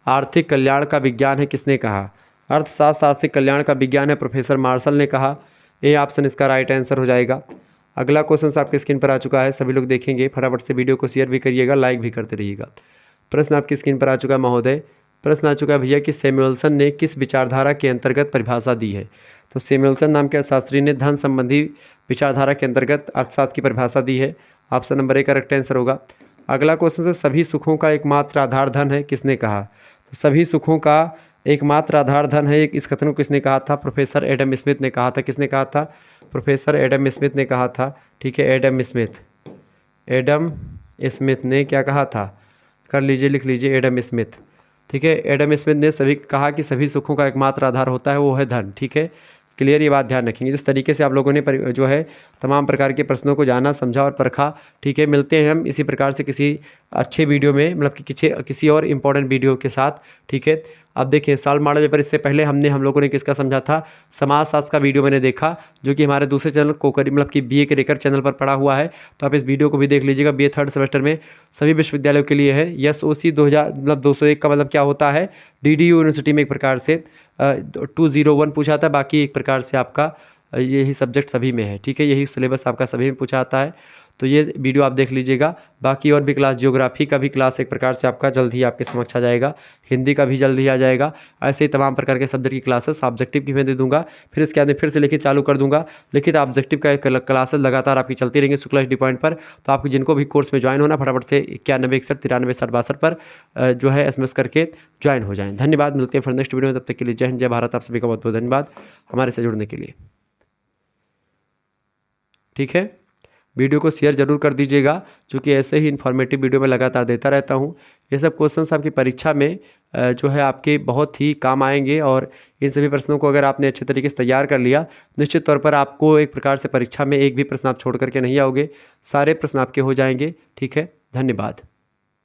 आर्थिक कल्याण का विज्ञान है, किसने कहा? अर्थशास्त्र आर्थिक कल्याण का विज्ञान है, प्रोफेसर मार्शल ने कहा। ए ऑप्शन इसका राइट आंसर हो जाएगा। अगला क्वेश्चन आपके स्क्रीन पर आ चुका है, सभी लोग देखेंगे, फटाफट से वीडियो को शेयर भी करिएगा, लाइक भी करते रहिएगा। प्रश्न आपकी स्क्रीन पर आ चुका है महोदय, प्रश्न आ चुका है भैया कि सैमुअल्सन ने किस विचारधारा के अंतर्गत परिभाषा दी है? तो सैमुअल्सन नाम के अर्थशास्त्री ने धन संबंधी विचारधारा के अंतर्गत अर्थशास्त्र की परिभाषा दी है। Option number A correct answer होगा। अगला क्वेश्चन है, सभी सुखों का एकमात्र आधार धन है, किसने कहा? तो सभी सुखों का एकमात्र आधार धन है, इस कथन को किसने कहा था? प्रोफेसर एडम स्मिथ ने कहा था। किसने कहा था? प्रोफेसर एडम स्मिथ ने कहा था, ठीक है। एडम स्मिथ ने क्या कहा था? कर लीजिए, लिख लीजिए, एडम स्मिथ, ठीक है। एडम स्मिथ ने सभी कहा कि सभी सुखों का एकमात्र आधार होता है वो है धन, ठीक है। क्लियर, ये बात ध्यान रखेंगे। जिस तरीके से आप लोगों ने जो है तमाम प्रकार के प्रश्नों को जाना, समझा और परखा, ठीक है। मिलते हैं हम इसी प्रकार से किसी अच्छे वीडियो में, मतलब कि किसी और इम्पोर्टेंट वीडियो के साथ, ठीक है। अब देखिए साल्व मॉडल पेपर, इससे पहले हम लोगों ने किसका समझा था, समाजशास्त्र का वीडियो मैंने देखा, जो कि हमारे दूसरे चैनल कोकरी मतलब कि बीए के रेकर चैनल पर पड़ा हुआ है। तो आप इस वीडियो को भी देख लीजिएगा। बीए थर्ड सेमेस्टर में सभी विश्वविद्यालयों के लिए है। SOC 2000 मतलब 201 का मतलब क्या होता है, DDU यूनिवर्सिटी में एक प्रकार से 201 पूछा था। बाकी एक प्रकार से आपका यही सब्जेक्ट सभी में है, ठीक है। यही सिलेबस आपका सभी में पूछा आता है। तो ये वीडियो आप देख लीजिएगा। बाकी और भी क्लास, जियोग्राफी का भी क्लास एक प्रकार से आपका जल्द ही आपके समक्ष आ जाएगा। हिंदी का भी जल्द ही आ जाएगा। ऐसे ही तमाम प्रकार के सब्जेक्ट की क्लासेस ऑब्जेक्टिव की मैं दे दूंगा। फिर इसके बाद फिर से लिखित चालू कर दूंगा। लिखित ऑब्जेक्टिव का क्लासेस लगातार आपकी चलती रहेंगी शुक्ला स्टडी पॉइंट पर। तो आपको जिनको भी कोर्स में ज्वाइन होना, फटाफट से 91 61 93 60 62 पर जो है SMS करके ज्वाइन हो जाएं। धन्यवाद। मिलते हैं फिर नेक्स्ट वीडियो में। तब तक के लिए जय हिंद, जय भारत। आप सभी का बहुत बहुत धन्यवाद हमारे से जुड़ने के लिए, ठीक है। वीडियो को शेयर जरूर कर दीजिएगा, क्योंकि ऐसे ही इन्फॉर्मेटिव वीडियो मैं लगातार देता रहता हूँ। ये सब क्वेश्चंस आपकी परीक्षा में जो है आपके बहुत ही काम आएंगे। और इन सभी प्रश्नों को अगर आपने अच्छे तरीके से तैयार कर लिया, निश्चित तौर पर आपको एक प्रकार से परीक्षा में एक भी प्रश्न आप छोड़ करके नहीं आओगे। सारे प्रश्न आपके हो जाएंगे, ठीक है। धन्यवाद।